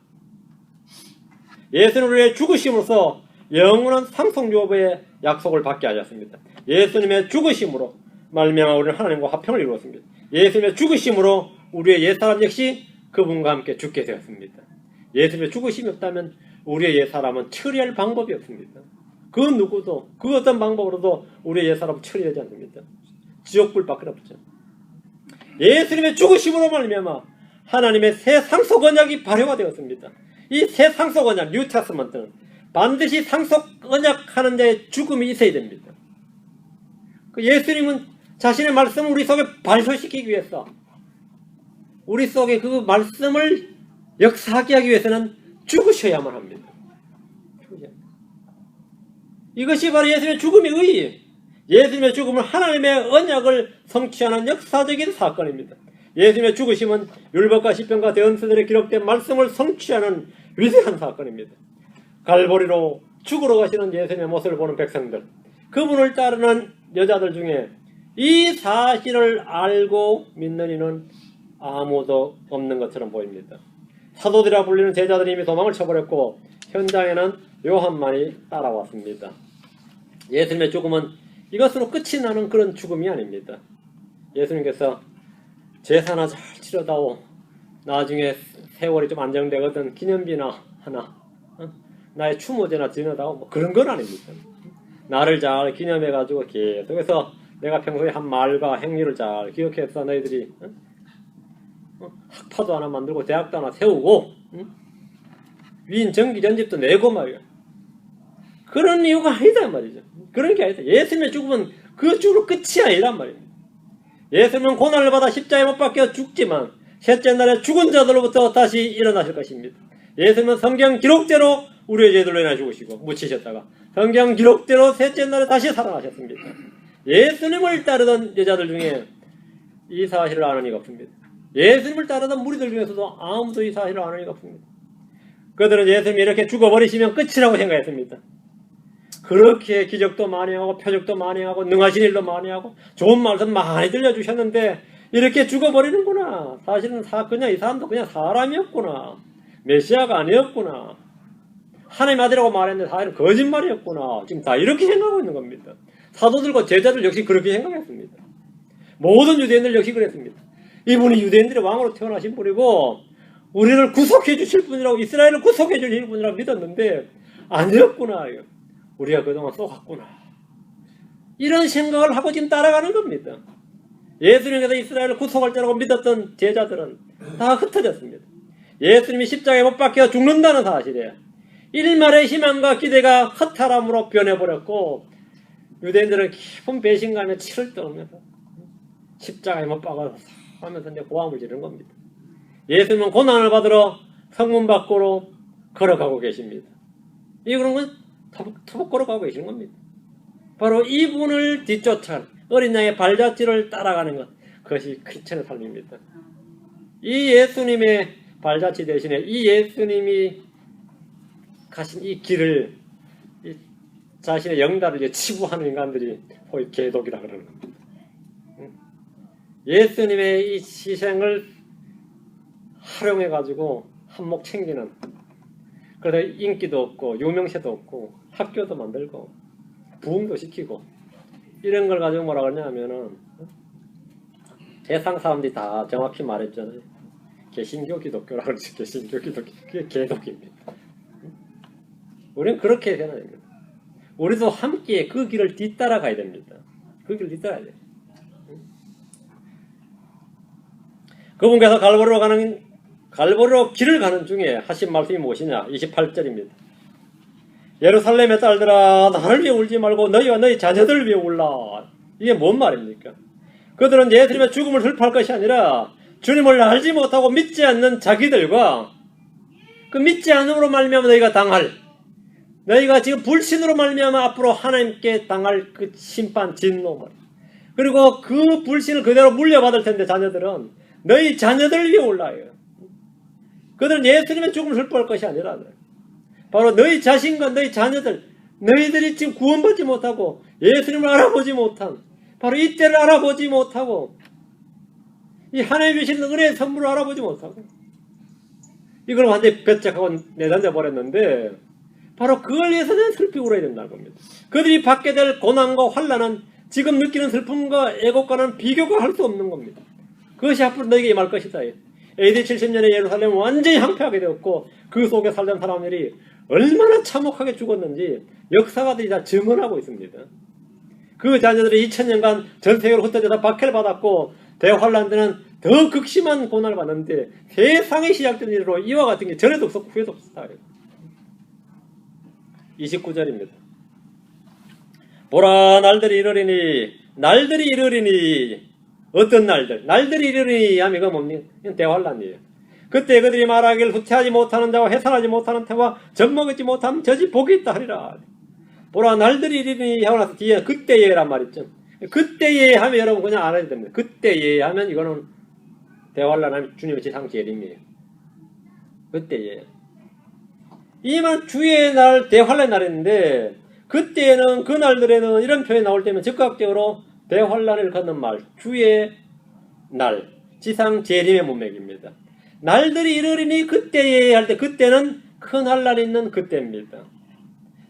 예수님 우리를 위해 죽으심으로써 영원한 상속유업의 약속을 받게 하셨습니다. 예수님의 죽으심으로 말미암아 우리는 하나님과 화평을 이루었습니다. 예수님의 죽으심으로 우리의 옛사람 역시 그분과 함께 죽게 되었습니다. 예수님의 죽으심이 없다면 우리의 옛사람은 처리할 방법이 없습니다. 그 누구도 그 어떤 방법으로도 우리의 옛사람은 처리하지 않습니다. 지옥불밖에 없죠. 예수님의 죽으심으로 말미암아 하나님의 새 상속 언약이 발효가 되었습니다. 이 새 상속 언약, 뉴테스먼트는 반드시 상속 언약하는 자의 죽음이 있어야 됩니다. 예수님은 자신의 말씀을 우리 속에 발효시키기 위해서 우리 속에 그 말씀을 역사하게 하기 위해서는 죽으셔야만 합니다. 이것이 바로 예수님의 죽음의 의의예요. 예수님의 죽음은 하나님의 언약을 성취하는 역사적인 사건입니다. 예수님의 죽으심은 율법과 시편과 대언서들에 기록된 말씀을 성취하는 위대한 사건입니다. 갈보리로 죽으러 가시는 예수님의 모습을 보는 백성들, 그분을 따르는 여자들 중에 이 사실을 알고 믿는 이는 아무도 없는 것처럼 보입니다. 사도들이라 불리는 제자들이 이미 도망을 쳐버렸고 현장에는 요한만이 따라왔습니다. 예수님의 죽음은 이것으로 끝이 나는 그런 죽음이 아닙니다. 예수님께서 제사나 잘 치러다오. 나중에 세월이 좀 안정되거든 기념비나 하나, 나의 추모제나 지내다오. 뭐 그런 건 아닙니다. 나를 잘 기념해가지고 계속해서 내가 평소에 한 말과 행위를 잘 기억해서 너희들이 학파도 하나 만들고 대학도 하나 세우고 위인 전기 전집도 내고 말이야. 그런 이유가 아니다 말이죠. 그런 게 아니다. 예수님의 죽음은 그 죽음으로 끝이 아니란 말입니다. 예수님은 고난을 받아 십자가에 못 박혀 죽지만 셋째 날에 죽은 자들로부터 다시 일어나실 것입니다. 예수님은 성경 기록대로 우리의 죄들로 인해 죽으시고 묻히셨다가 성경 기록대로 셋째 날에 다시 살아나셨습니다. 예수님을 따르던 여자들 중에 이 사실을 아는 이가 없습니다. 예수님을 따르던 무리들 중에서도 아무도 이 사실을 아는 이가 없습니다. 그들은 예수님이 이렇게 죽어버리시면 끝이라고 생각했습니다. 그렇게 기적도 많이 하고 표적도 많이 하고 능하신 일도 많이 하고 좋은 말씀 많이 들려주셨는데 이렇게 죽어버리는구나. 사실은 그냥 이 사람도 그냥 사람이었구나. 메시아가 아니었구나. 하나님 아들이라고 말했는데 사실은 거짓말이었구나. 지금 다 이렇게 생각하고 있는 겁니다. 사도들과 제자들 역시 그렇게 생각했습니다. 모든 유대인들 역시 그랬습니다. 이분이 유대인들의 왕으로 태어나신 분이고 우리를 구속해 주실 분이라고, 이스라엘을 구속해 주실 분이라고 믿었는데 아니었구나. 우리가 그동안 쏘갔구나. 이런 생각을 하고 지금 따라가는 겁니다. 예수님께서 이스라엘을 구속할 때라고 믿었던 제자들은 다 흩어졌습니다. 예수님이 십자가에 못 박혀 죽는다는 사실에 일말의 희망과 기대가 허탈함으로 변해버렸고 유대인들은 깊은 배신감에 치를 떨면서 십자가에 못 박아서 하면서 이제 고함을 지르는 겁니다. 예수님은 고난을 받으러 성문 밖으로 걸어가고 계십니다. 그런 건 터벅 걸어가고 계시는 겁니다. 바로 이분을 뒤쫓아 어린 양의 발자취를 따라가는 것, 그것이 크리스천의 삶입니다. 이 예수님의 발자취 대신에 이 예수님이 가신 이 길을 자신의 영달을 치부하는 인간들이 소위 개독이라 그러는 겁니다. 예수님의 이 희생을 활용해가지고 한몫 챙기는, 그래서 인기도 없고 유명세도 없고 학교도 만들고 부흥도 시키고 이런 걸 가지고 뭐라 그러냐면은 세상 사람들이 다 정확히 말했잖아요. 개신교 기독교라고 그러지. 개신교 기독교, 그게 개독입니다. 우리는 그렇게 되는 겁니다. 우리도 함께 그 길을 뒤따라가야 됩니다. 그 길을 뒤따라야 돼요. 그분께서 갈보리로 길을 가는 중에 하신 말씀이 무엇이냐? 28절입니다. 예루살렘의 딸들아, 나를 위해 울지 말고 너희와 너희 자녀들을 위해 울라. 이게 뭔 말입니까? 그들은 예수님의 죽음을 슬퍼할 것이 아니라 주님을 알지 못하고 믿지 않는 자기들과 그 믿지 않음으로 말미암아 너희가 당할, 너희가 지금 불신으로 말미암아 앞으로 하나님께 당할 그 심판, 진노, 그리고 그 불신을 그대로 물려받을 텐데 자녀들은 너희 자녀들을 위해 올라요. 그들은 예수님의 죽음을 슬퍼할 것이 아니라 바로 너희 자신과 너희 자녀들, 너희들이 지금 구원받지 못하고 예수님을 알아보지 못한, 바로 이때를 알아보지 못하고 이 하나님 주신 은혜의 선물을 알아보지 못하고 이걸 완전히 배척하고 내던져 버렸는데 바로 그걸 위해서는 슬피 울어야 된다는 겁니다. 그들이 받게 될 고난과 환난은 지금 느끼는 슬픔과 애곡과는 비교가 할 수 없는 겁니다. 그것이 앞으로 너에게 임할 것이다. AD 70년에 예루살렘은 완전히 황폐하게 되었고 그 속에 살던 사람들이 얼마나 참혹하게 죽었는지 역사가들이 다 증언하고 있습니다. 그 자녀들이 2000년간 전 세계로 흩어져서 박해를 받았고 대환란 때는 더 극심한 고난을 받는데 세상에 시작된 일로 이와 같은 게 전에도 없었고 후에도 없었다. 29절입니다. 보라, 날들이 이르리니 어떤 날들? 날들이 이르리니 하면 이거 뭡니까? 이건 대환란이에요. 그때 그들이 말하길 후퇴하지 못하는 자와 해산하지 못하는 태와 젖먹지 못하는 젖이 복이 있다 하리라. 보라, 날들이 이르리니 하고 나서 뒤에 그때예란 말이죠. 그때예 하면 여러분 그냥 알아야 됩니다. 그때예 하면 이거는 대환란 하면 주님의 지상 재림이에요. 그때예. 이만 주의 날, 대환란 날인데 그때에는, 그 날들에는 이런 표현이 나올 때면 즉각적으로 대환란을 걷는 말, 주의 날, 지상 재림의 문맥입니다. 날들이 이르리니 그때에 할 때 그때는 큰 환란이 있는 그때입니다.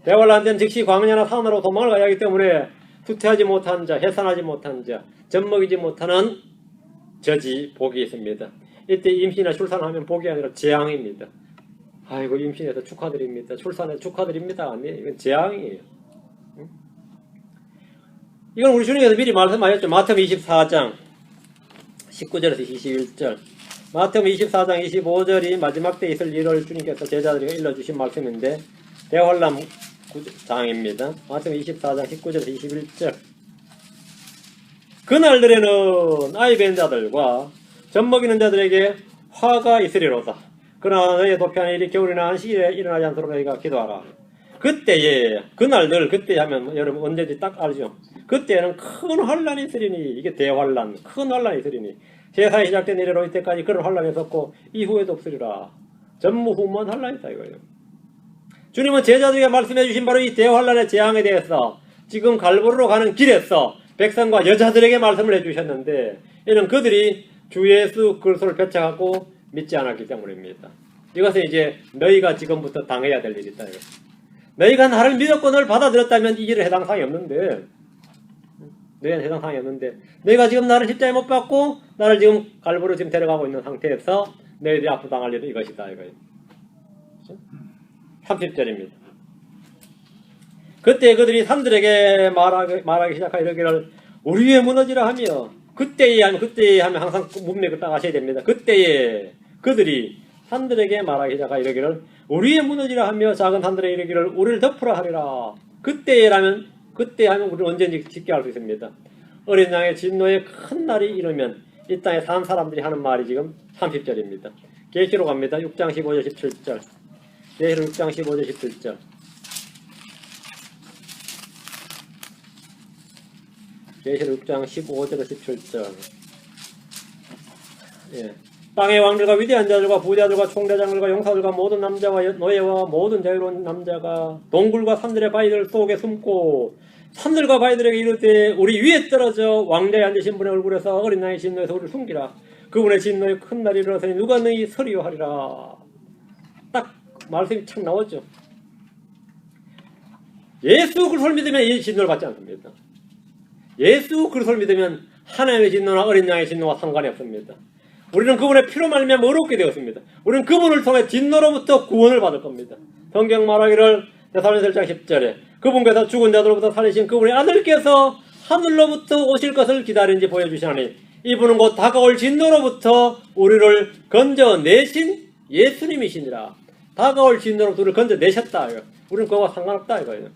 대환란 때는 즉시 광야나 산으로 도망을 가야 하기 때문에 후퇴하지 못한 자, 해산하지 못한 자, 젖먹이지 못하는 저지, 복이 있습니다. 이때 임신이나 출산하면 복이 아니라 재앙입니다. 아이고 임신해서 축하드립니다. 출산해서 축하드립니다. 아니 이건 재앙이에요. 응? 이건 우리 주님께서 미리 말씀하셨죠. 마태복음 24장 19절에서 21절, 마태복음 24장 25절이 마지막 때 있을 일을 주님께서 제자들에게 일러주신 말씀인데 대환란 장입니다. 마태복음 24장 19절에서 21절. 그날들에는 아이 뵌 자들과 젖 먹이는 자들에게 화가 있으리로다. 그러나 너희의 도피하는 일이 겨울이나 안식일에 일어나지 않도록 너희가 기도하라. 그때에, 그날들, 그때 하면 여러분 언제든지 딱 알죠. 그때는 큰 환란이 있으리니, 이게 대환란, 큰 환란이 있으리니 세상이 시작된 이래로 이때까지 그런 환란이 있었고 이후에도 없으리라. 전무후무한 환란이 있다 이거예요. 주님은 제자들에게 말씀해 주신 바로 이 대환란의 재앙에 대해서 지금 갈보리로 가는 길에서 백성과 여자들에게 말씀을 해주셨는데 이는 그들이 주 예수 그리스도를 배척하고 믿지 않았기 때문입니다. 이것은 이제 너희가 지금부터 당해야 될 일이다. 너희가 나를 믿었고 너를 받아들였다면 이 일에 해당 사항이 없는데, 너희는 해당 사항이 없는데, 너희가 지금 나를 십자가에 못 박고 나를 지금 갈보리로 지금 데려가고 있는 상태에서 너희들이 앞으로 당할 일은 이것이다. 이거예요. 30절입니다. 그때 그들이 산들에게 말하기 시작하여 이르기를 우리 위에 무너지라 하며, 그때에 하면 항상 문맥을 딱 아셔야 됩니다. 그때에 그들이 산들에게 말하기 시작하여 이르기를 우리 위에 무너지라 하며 작은 산들에 이르기를 우리를 덮으라 하리라. 그때 하면 우리는 언제든지 짓게 할 수 있습니다. 어린 양의 진노의 큰 날이 이르면 이 땅에 사는 사람들이 하는 말이 지금 30절입니다. 계시록 갑니다. 6장 15절 17절. 계시록 6장 15절 17절. 계시록 6장 15절 17절. 예. 땅의 왕들과 위대한 자들과 부자들과 총대장들과 용사들과 모든 남자와 노예와 모든 자유로운 남자가 동굴과 산들의 바위들 속에 숨고 산들과 바위들에게 이르되 우리 위에 떨어져 왕자에 앉으신 분의 얼굴에서 어린 양의 진노에서 우리를 숨기라. 그분의 진노의 큰 날이 일어나서니 누가 너희 서리요 하리라. 딱 말씀이 참 나왔죠. 예수 그리스도를 믿으면 이 진노를 받지 않습니다. 예수 그리스도를 믿으면 하나님의 진노나 어린 양의 진노와 상관이 없습니다. 우리는 그분의 피로 말미암아 의롭게 되었습니다. 우리는 그분을 통해 진노로부터 구원을 받을 겁니다. 성경 말하기를 데살로니가서 1장 10절에 그분께서 죽은 자들로부터 살리신 그분의 아들께서 하늘로부터 오실 것을 기다린지 보여주시나니 이분은 곧 다가올 진노로부터 우리를 건져내신 예수님이시니라. 다가올 진노로부터 우리를 건져내셨다. 우리는 그거와 상관없다 이거예요.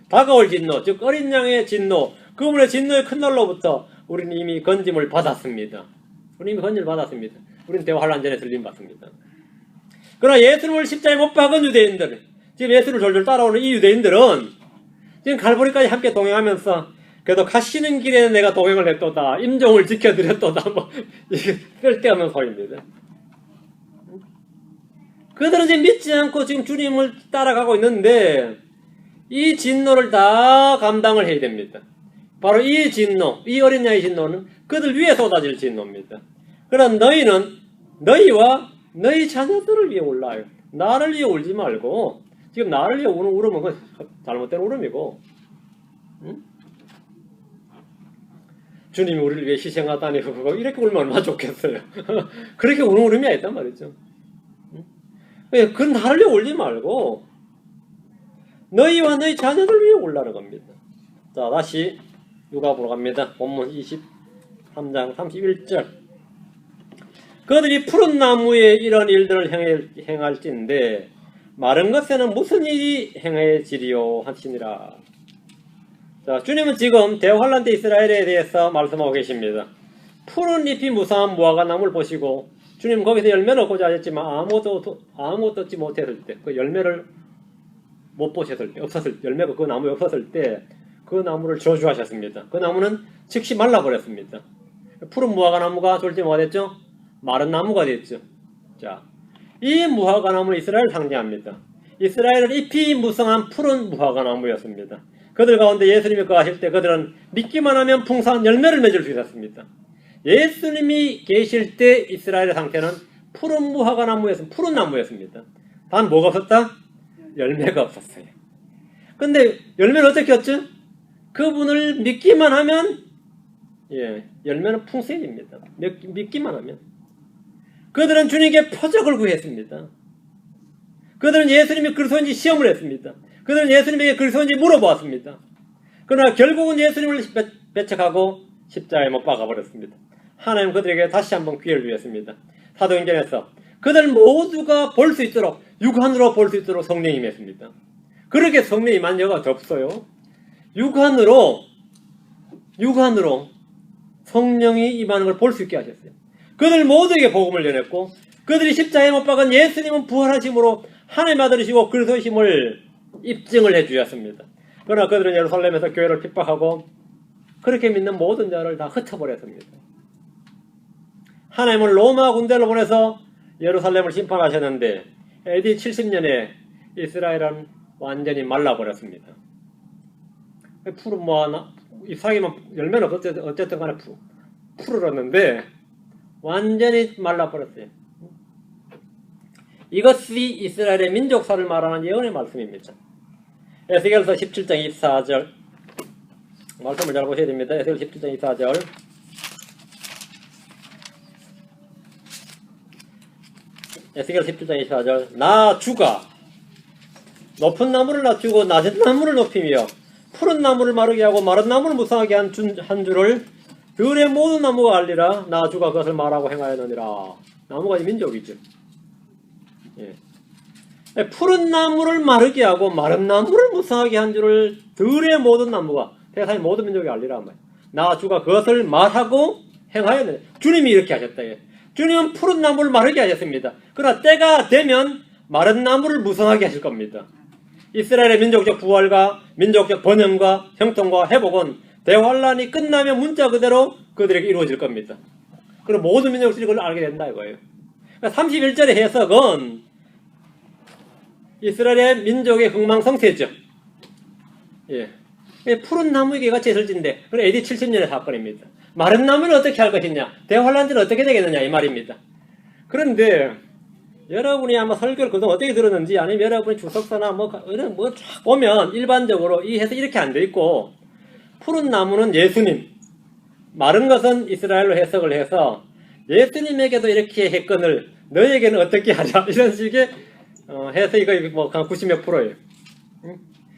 다가올 진노, 즉 어린 양의 진노, 그분의 진노의 큰 날로부터 우리는 이미 건짐을 받았습니다. 우리는 이미 건짐을 받았습니다. 우리는 대환란 전에 들림 받습니다. 그러나 예수님을 십자가에 못 박은 유대인들, 지금 예수를 졸졸 따라오는 이 유대인들은 지금 갈보리까지 함께 동행하면서 그래도 가시는 길에 내가 동행을 했도다, 임종을 지켜드렸도다, 뭐 이게 쓸데없는 소리입니다. 그들은 지금 믿지 않고 지금 주님을 따라가고 있는데 이 진노를 다 감당을 해야 됩니다. 바로 이 진노, 이 어린 양의 진노는 그들 위에 쏟아질 진노입니다. 그러나 너희는 너희와 너희 자녀들을 위해 울라요. 나를 위해 울지 말고, 지금 나를 위해 우는 울음은 그건 잘못된 울음이고, 응? 주님이 우리를 위해 희생하다니 그거 이렇게 울면 얼마나 좋겠어요. 그렇게 우는 울음이 아니단 말이죠. 응? 그 나를 위해 울지 말고 너희와 너희 자녀들 위해 울라는 겁니다. 자, 다시 누가복음으로 갑니다. 본문 23장 31절. 그들이 푸른 나무에 이런 일들을 행할진데 마른 것에는 무슨 일이 행해지리요 하시니라. 자, 주님은 지금 대환란 때 이스라엘에 대해서 말씀하고 계십니다. 푸른 잎이 무성한 무화과 나무를 보시고 주님은 거기서 열매를 얻고자 하셨지만 아무것도 얻지 못했을 때, 그 열매를 못 보셨을 때, 없었을 때, 열매가 그 나무에 없었을 때 그 나무를 저주하셨습니다. 그 나무는 즉시 말라버렸습니다. 푸른 무화과 나무가 졸지 뭐가 됐죠? 마른 나무가 됐죠. 자, 이 무화과 나무는 이스라엘을 상징합니다. 이스라엘은 잎이 무성한 푸른 무화과 나무였습니다. 그들 가운데 예수님이 거하실 때 그들은 믿기만 하면 풍성한 열매를 맺을 수 있었습니다. 예수님이 계실 때 이스라엘의 상태는 푸른 무화과 나무였습니다. 푸른 나무였습니다. 단 뭐가 없었다? 열매가 없었어요. 근데 열매는 어떻게 얻죠? 그분을 믿기만 하면 열매는 풍성입니다. 믿기만 하면. 그들은 주님께 표적을 구했습니다. 그들은 예수님이 그리스도인지 시험을 했습니다. 그들은 예수님에게 그리스도인지 물어보았습니다. 그러나 결국은 예수님을 배척하고 십자가에 못 박아버렸습니다. 하나님 그들에게 다시 한번 기회를 주셨습니다. 사도행전에서 그들 모두가 볼 수 있도록, 육안으로 볼 수 있도록 성령이 임했습니다. 그렇게 성령이 임한 여가 더 없어요. 육안으로 성령이 임하는 걸 볼 수 있게 하셨어요. 그들 모두에게 복음을 전했고, 그들이 십자가에 못 박은 예수님은 부활하심으로 하나님의 아들이시고 그리스도이심을 입증을 해주셨습니다. 그러나 그들은 예루살렘에서 교회를 핍박하고 그렇게 믿는 모든 자를 다 흩어버렸습니다. 하나님은 로마 군대를 보내서 예루살렘을 심판하셨는데 AD 70년에 이스라엘은 완전히 말라버렸습니다. 풀은 잎사귀만 열매는 어쨌든 간에 푸르렀는데 완전히 말라버렸어요. 이것이 이스라엘의 민족사를 말하는 예언의 말씀입니다. 에스겔서 17장 24절 말씀을 잘 보셔야 됩니다. 에스겔 17장 24절 에스겔 17장 24절 나 주가 높은 나무를 낮추고 낮은 나무를 높이며 푸른 나무를 마르게 하고 마른 나무를 무성하게 한 줄을 들의 모든 나무가 알리라. 나 주가 그것을 말하고 행하였느니라. 나무가 민족이죠. 푸른 나무를 마르게 하고 마른 나무를 무성하게 한 줄을 들의 모든 나무가 세상의 모든 민족이 알리라. 나 주가 그것을 말하고 행하였느니라. 주님이 이렇게 하셨다. 주님은 푸른 나무를 마르게 하셨습니다. 그러나 때가 되면 마른 나무를 무성하게 하실 겁니다. 이스라엘의 민족적 부활과 민족적 번영과 형통과 회복은 대환란이 끝나면 문자 그대로 그들에게 이루어질 겁니다. 그럼 모든 민족들이 그걸 알게 된다 이거예요. 그러니까 31절의 해석은 이스라엘의 민족의 흥망성쇠죠. 푸른 나무에게 같이 설진데 그건 AD 70년의 사건입니다. 마른 나무는 어떻게 할 것이냐, 대환란들은 어떻게 되겠느냐 이 말입니다. 그런데 여러분이 아마 설교를 그동안 어떻게 들었는지 아니면 여러분이 주석서나 쫙 보면 일반적으로 이 해석이 이렇게 안 돼 있고 푸른 나무는 예수님, 마른 것은 이스라엘로 해석을 해서 예수님에게도 이렇게 했거늘 너에게는 어떻게 하자 이런 식의 해석이 거의 한 90몇 %예요.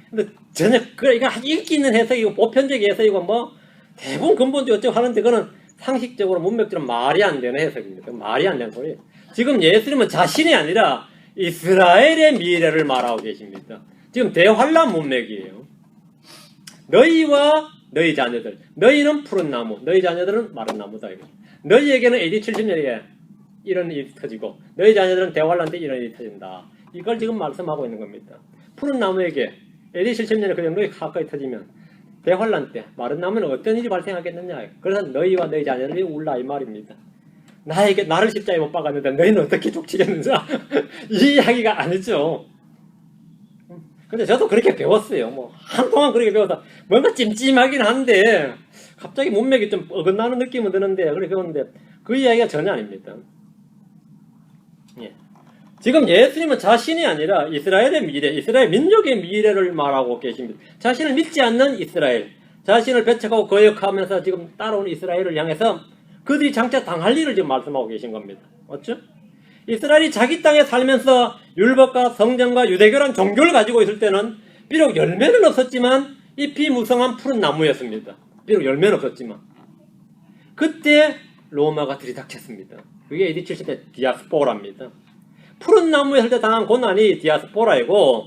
근데 전혀 이거 인기 있는 해석이고 보편적 해석이고 대부분 근본적으로 어쩌고 하는데 그거는 상식적으로 문맥적으로 말이 안 되는 해석입니다. 말이 안 되는 소리예요. 지금 예수님은 자신이 아니라 이스라엘의 미래를 말하고 계십니다. 지금 대환란 문맥이에요. 너희와 너희 자녀들, 너희는 푸른 나무, 너희 자녀들은 마른 나무다. 너희에게는 AD 70년에 이런 일이 터지고 너희 자녀들은 대환란 때 이런 일이 터진다. 이걸 지금 말씀하고 있는 겁니다. 푸른 나무에게 AD 70년에 그 정도에 가까이 터지면 대환란 때 마른 나무는 어떤 일이 발생하겠느냐. 그래서 너희와 너희 자녀들이 울라 이 말입니다. 나를 십자가에 못 박았는데 너희는 어떻게 족치겠느냐. 이 이야기가 아니죠. 근데 저도 그렇게 배웠어요. 한동안 그렇게 배워서 뭔가 찜찜하긴 한데 갑자기 문맥이 좀 어긋나는 느낌은 드는데 그렇게 배웠는데 그 이야기가 전혀 아닙니다. 지금 예수님은 자신이 아니라 이스라엘의 미래, 이스라엘 민족의 미래를 말하고 계십니다. 자신을 믿지 않는 이스라엘, 자신을 배척하고 거역하면서 지금 따라오는 이스라엘을 향해서 그들이 장차 당할 일을 지금 말씀하고 계신 겁니다. 맞죠? 이스라엘이 자기 땅에 살면서 율법과 성전과 유대교란 종교를 가지고 있을 때는 비록 열매는 없었지만 잎이 무성한 푸른 나무였습니다. 비록 열매는 없었지만 그때 로마가 들이닥쳤습니다. 그게 AD 70대 디아스포라입니다. 푸른 나무에 설 때 당한 고난이 디아스포라이고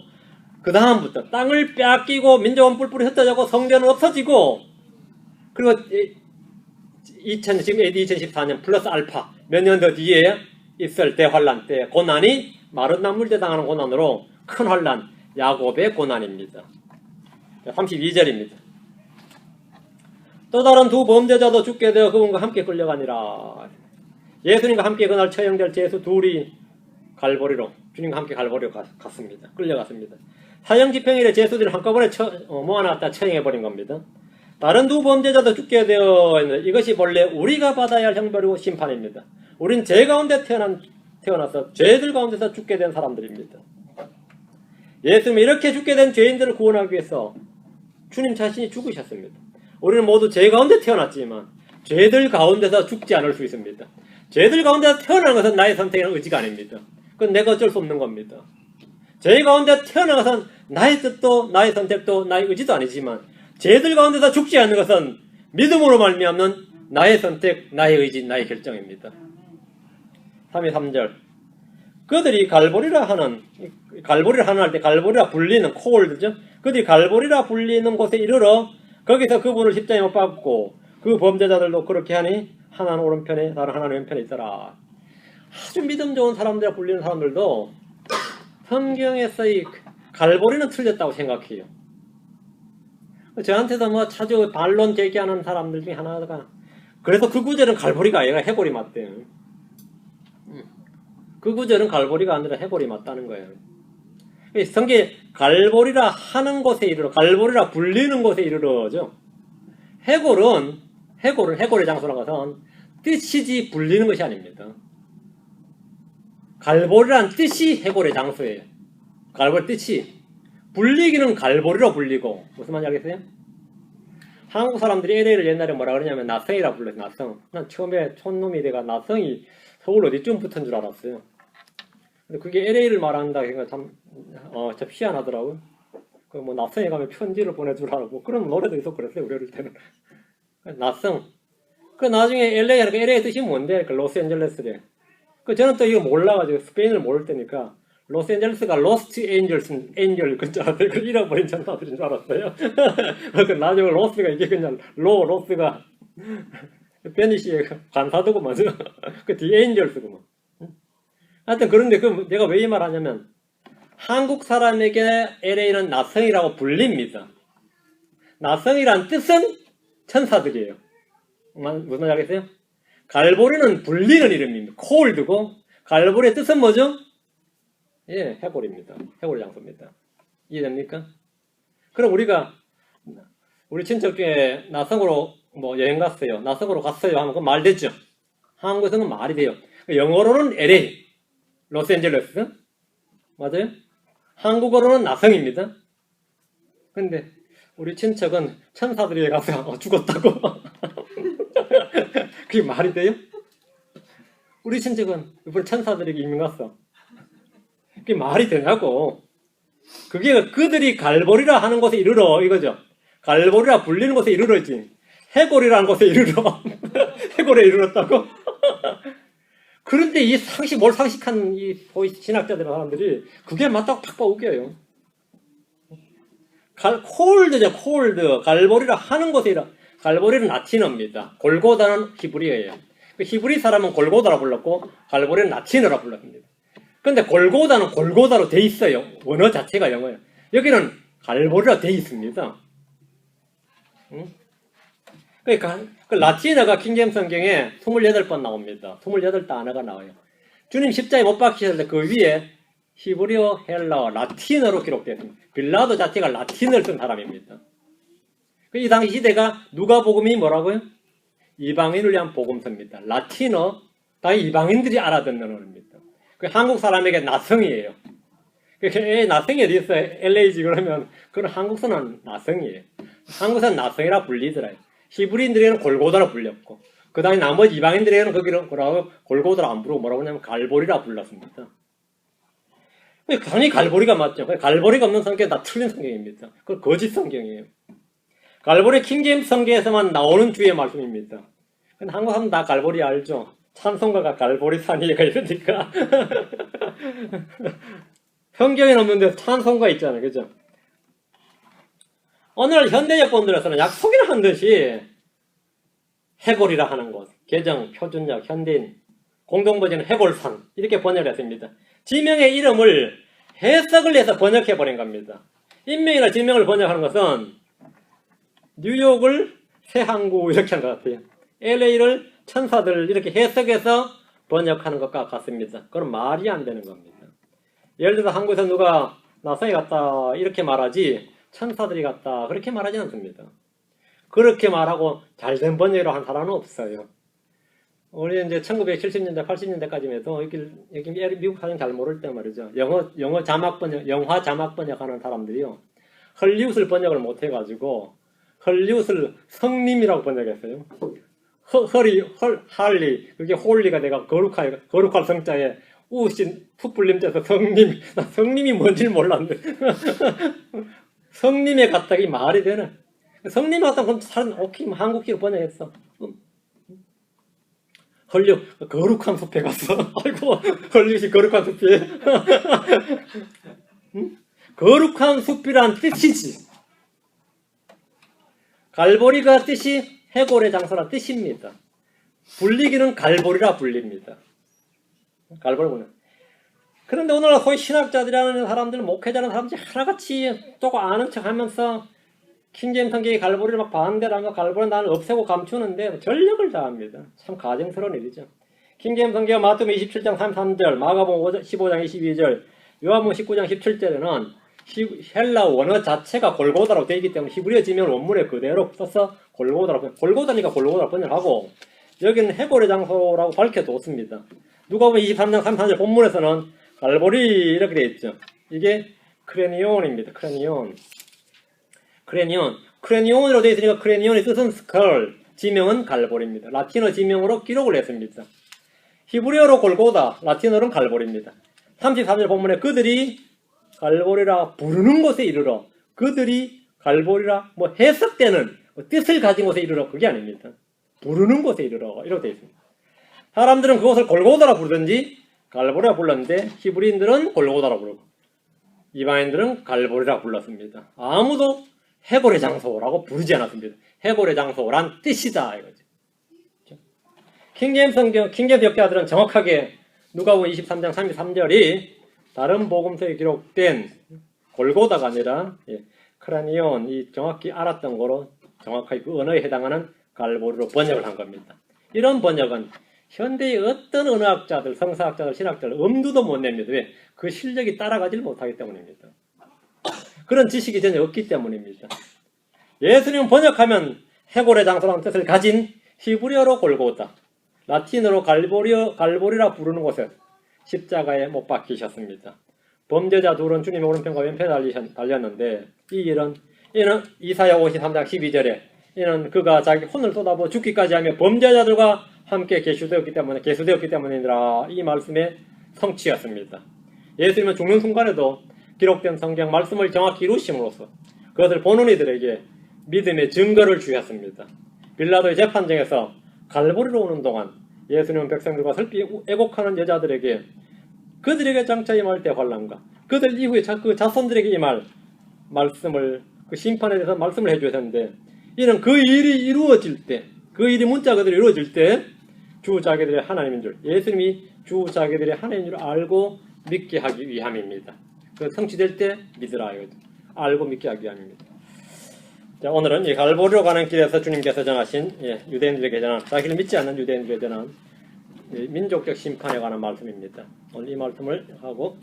그 다음부터 땅을 빼앗기고 민족은 뿔뿔이 흩어지고 성전은 없어지고 그리고 지금 AD 2014년 플러스 알파 몇 년 더 뒤에 있을 대환란 때 고난이 마른 나무일 때 당하는 고난으로 큰 환란 야곱의 고난입니다. 32절입니다. 또 다른 두 범죄자도 죽게 되어 그분과 함께 끌려가니라. 예수님과 함께 그날 처형될 죄수 둘이 갈보리로 주님과 함께 갈보리로 갔습니다. 끌려갔습니다. 사형 집행일에 죄수들이 한꺼번에 모아놨다 처형해버린 겁니다. 다른 두 범죄자도 죽게 되어 있는데 이것이 본래 우리가 받아야 할 형벌이고 심판입니다. 우린 죄 가운데 태어나서 죄들 가운데서 죽게 된 사람들입니다. 예수님이 이렇게 죽게 된 죄인들을 구원하기 위해서 주님 자신이 죽으셨습니다. 우리는 모두 죄 가운데 태어났지만 죄들 가운데서 죽지 않을 수 있습니다. 죄들 가운데서 태어난 것은 나의 선택이나 의지가 아닙니다. 그건 내가 어쩔 수 없는 겁니다. 죄 가운데 태어난 것은 나의 뜻도 나의 선택도 나의 의지도 아니지만 죄들 가운데서 죽지 않는 것은 믿음으로 말미암는 나의 선택, 나의 의지, 나의 결정입니다. 3의 3절 그들이 갈보리라 하는 할 때 갈보리라 불리는 콜드죠. 그들이 갈보리라 불리는 곳에 이르러 거기서 그분을 십자가에 못 박고 그 범죄자들도 그렇게 하니 하나는 오른편에 다른 하나는 왼편에 있더라. 아주 믿음 좋은 사람들이라 불리는 사람들도 성경에서 이 갈보리는 틀렸다고 생각해요. 저한테도 뭐 자주 반론 제기하는 사람들 중에 하나가 그래서 그 구절은 갈보리가 아니라 해골이 맞대요. 그 구절은 갈보리가 아니라 해골이 맞다는 거예요. 성경에 갈보리라 하는 곳에 이르러 갈보리라 불리는 곳에 이르러죠. 해골은 해골의 장소라고 해서 뜻이지 불리는 것이 아닙니다. 갈보리란 뜻이 해골의 장소예요. 갈보리 뜻이 불리기는 갈보리로 불리고 무슨 말인지 알겠어요? 한국 사람들이 LA를 옛날에 뭐라 그러냐면 나성이라 불러요. 나성. 난 처음에 촌놈이 내가 나성이 서울 어디쯤 붙은 줄 알았어요. 근데 그게 LA를 말한다 그러니까 참 희한하더라고요. 그 뭐 나성에 가면 편지를 보내주라고 뭐 그런 노래도 있었고 그랬어요. 우리 어릴 때는. 나성. 그 나중에 LA 하니까 LA 뜻이 뭔데? 그 로스앤젤레스래. 그 저는 또 이거 몰라가지고 스페인을 모를 때니까 로스앤젤레스가 로스트 엔젤 그줄 알았어요. 그 잃어버린 천사들인 줄 알았어요. 그래서 나중에 로스가 이게 그냥 로스가 베니시의 관사도고 맞아. 그 뒤에 엔젤스구만. 하여튼 그런데 그 내가 왜 이 말 하냐면 한국 사람에게 LA는 나성이라고 불립니다. 나성이란 뜻은 천사들이에요. 무슨 말인지 알겠어요? 갈보리는 불리는 이름입니다. 콜드고 갈보리의 뜻은 뭐죠? 예, 해골입니다. 해골 장소입니다. 이해됩니까? 그럼 우리 친척 중에 나성으로 뭐 여행 갔어요. 나성으로 갔어요 하면 그 말 되죠? 한국에서는 말이 돼요. 영어로는 LA, 로스앤젤레스 맞아요? 한국어로는 나성입니다. 근데 우리 친척은 천사들이 가서 죽었다고 그게 말이 돼요? 우리 친척은 이번에 천사들에게 이민 갔어. 그게 말이 되냐고. 그게 그들이 갈보리라 하는 곳에 이르러 이거죠. 갈보리라 불리는 곳에 이르러지. 해골이라는 곳에 이르러 해골에 이르렀다고? 그런데 이 상식한 이 신학자들 사람들이 그게 맞다고 팍팍 웃겨요. 콜드죠, 콜드. 갈보리라 하는 곳에 이르러. 갈보리는 라틴어입니다. 골고다는 히브리어예요. 그 히브리 사람은 골고다라 불렀고 갈보리는 라틴어라 불렀습니다. 근데 골고다는 골고다로 돼 있어요. 원어 자체가 영어예요. 여기는 갈보리라 돼 있습니다. 그러니까 그 라틴어가 킹제임스 성경에 28번 나옵니다. 28단어가 나와요. 주님 십자가에 못 박히실 때 그 위에 히브리어, 헬라어, 라틴어로 기록되어 있습니다. 빌라도 자체가 라틴어를 쓴 사람입니다. 이 당시 시대가 누가복음이 뭐라고요? 이방인을 위한 복음서입니다. 라틴어, 당연히 이방인들이 알아듣는 언어입니다. 한국 사람에게 나성이에요. 나성이 어디 있어요? LA지 그러면 그건 한국서는 나성이에요. 한국서는 나성이라 불리더라요. 히브리인들에게는 골고다라 불렸고 그 다음에 나머지 이방인들에게는 거기를 뭐라고 골고다라 안 부르고 뭐라고 하냐면 갈보리라 불렀습니다. 당연히 갈보리가 맞죠. 갈보리가 없는 성경은 다 틀린 성경입니다. 그건 거짓 성경이에요. 갈보리 킹제임스 성경에서만 나오는 주의 말씀입니다. 근데 한국 사람 다 갈보리 알죠? 찬송가가 갈보리 산위가 있으니까 성경에 없는데 찬송가 있잖아요. 그죠? 오늘 현대적 본들에서는 약속이라 한 듯이 해골이라 하는 곳, 개정, 표준역, 현대인, 공동번역은 해골산 이렇게 번역을 했습니다. 지명의 이름을 해석을 해서 번역해버린 겁니다. 인명이나 지명을 번역하는 것은 뉴욕을 새항구 이렇게 한 것 같아요. LA를 천사들 이렇게 해석해서 번역하는 것과 같습니다. 그건 말이 안 되는 겁니다. 예를 들어서 한국에서 누가 나성에 갔다 이렇게 말하지 천사들이 갔다 그렇게 말하지 않습니다. 그렇게 말하고 잘된 번역으로 한 사람은 없어요. 우리 이제 1970년대, 80년대까지만 해도 여기 미국 사정 잘 모를 때 말이죠. 영화 자막 번역하는 사람들이요. 헐리우드를 번역을 못 해가지고 헐리우드를 성님이라고 번역했어요. 할리, 그게 홀리가 내가 거룩할 성자에 우신 풋불림자에서 성님, 나 성님이 뭔지 몰랐는데 성님에 갔다 이 말이 되나? 성님에 갔다 그럼 사람 오케이 한국기로 번역했어. 헐육 거룩한 숲에 갔어. 아이고 헐육이 거룩한 숲이에 응? 거룩한 숲이란 뜻이지. 갈보리가 뜻이 해골의 장소란 뜻입니다. 불리기는 갈보리라 불립니다. 갈보리구나. 그런데 오늘날 소위 신학자들이라는 사람들, 목회자라는 사람들이 하나같이 조금 아는 척 하면서 킹제임스 성경이 갈보리를 막 반대를 하고 갈보리 나는 없애고 감추는데 전력을 다합니다. 참 가증스러운 일이죠. 킹제임스 성경 마태복음 27장 33절, 마가복음 15장 22절, 요한복음 19장 17절에는 헬라 원어 자체가 골고다라고 되어 있기 때문에 히브리어 지명 원문에 그대로 써서 골고다니까 골고다라고 번역하고, 여기는 해골의 장소라고 밝혀뒀습니다. 누가복음 23장 33절 본문에서는 갈보리 이렇게 되어 있죠. 이게 크레니온입니다. 크레니온으로 되어 있으니까 크레니온의 뜻은 스컬, 지명은 갈보리입니다. 라틴어 지명으로 기록을 했습니다. 히브리어로 골고다, 라틴어로는 갈보리입니다. 33절 본문에 그들이 갈보리라 부르는 곳에 이르러, 그들이 갈보리라 뭐 해석되는 뜻을 가진 곳에 이르러, 그게 아닙니다. 부르는 곳에 이르러 이렇게 되어 있습니다. 사람들은 그곳을 골고다라 부르든지 갈보리라 불렀는데 히브리인들은 골고다라 부르고 이방인들은 갈보리라 불렀습니다. 아무도 해골의 장소라고 부르지 않았습니다. 해골의 장소란 뜻이다 이거죠. 킹제임스 성경, 킹제임스 역자들은 정확하게 누가복음 23장 33절이 다른 복음서에 기록된 골고다가 아니라 크라니온, 이 정확히 알았던 거로 정확하게 그 언어에 해당하는 갈보리로 번역을 한 겁니다. 이런 번역은 현대의 어떤 언어학자들, 성사학자들, 신학자들 엄두도 못 냅니다. 왜? 그 실력이 따라가질 못하기 때문입니다. 그런 지식이 전혀 없기 때문입니다. 예수님 번역하면 해골의 장소라는 뜻을 가진 히브리어로 골고다, 라틴어로 갈보리라 부르는 곳에 십자가에 못 박히셨습니다. 범죄자 둘은 주님의 오른편과 왼편에 달렸는데 이는 이사야 53장 12절에 이는 그가 자기 혼을 쏟아부어 죽기까지 하며 범죄자들과 함께 계수되었기 때문이니라, 이 말씀의 성취였습니다. 예수님은 죽는 순간에도 기록된 성경 말씀을 정확히 이루심으로써 그것을 보는 이들에게 믿음의 증거를 주셨습니다. 빌라도의 재판정에서 갈보리로 오는 동안 예수님은 백성들과 슬피 애곡하는 여자들에게 그들에게 장차 임할 때 환난과 그들 이후에 그 자손들에게 임할 말씀을, 그 심판에 대해서 말씀을 해주셨는데, 이는 그 일이 이루어질 때, 그 일이 문자 그대로 이루어질 때 주 자기들의 하나님인 줄, 예수님이 주 자기들의 하나님인 줄 알고 믿게 하기 위함입니다. 그 성취될 때 믿으라 이거죠. 알고 믿게 하기 위함입니다. 자, 오늘은 이 갈보리로 가는 길에서 주님께서 정하신 유대인들에게 전한, 자기를 믿지 않는 유대인들에게 전한 민족적 심판에 관한 말씀입니다. 오늘 이 말씀을 하고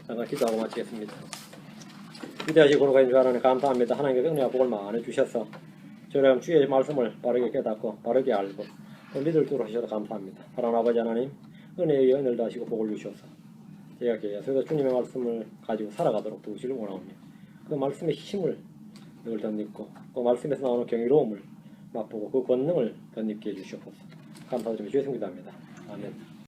잠깐 기도하고 마치겠습니다. 위대하시고 거룩하신 주 하나님 감사합니다. 하나님께서 은혜와 복을 많이 주셔서 저희가 주의 말씀을 바르게 깨닫고 바르게 알고 또 믿을 줄 하셔서 감사합니다. 사랑하는 아버지 하나님, 은혜의 은혜를 다하시고 복을 주셔서 저희가 계속해서 주님의 말씀을 가지고 살아가도록 도우시길 원하옵니다. 그 말씀의 힘을 늘 덧입고 그 말씀에서 나오는 경이로움을 맛보고 그 권능을 덧입게 해주시옵소서. 감사드리며 주의 성기도합니다. 아멘.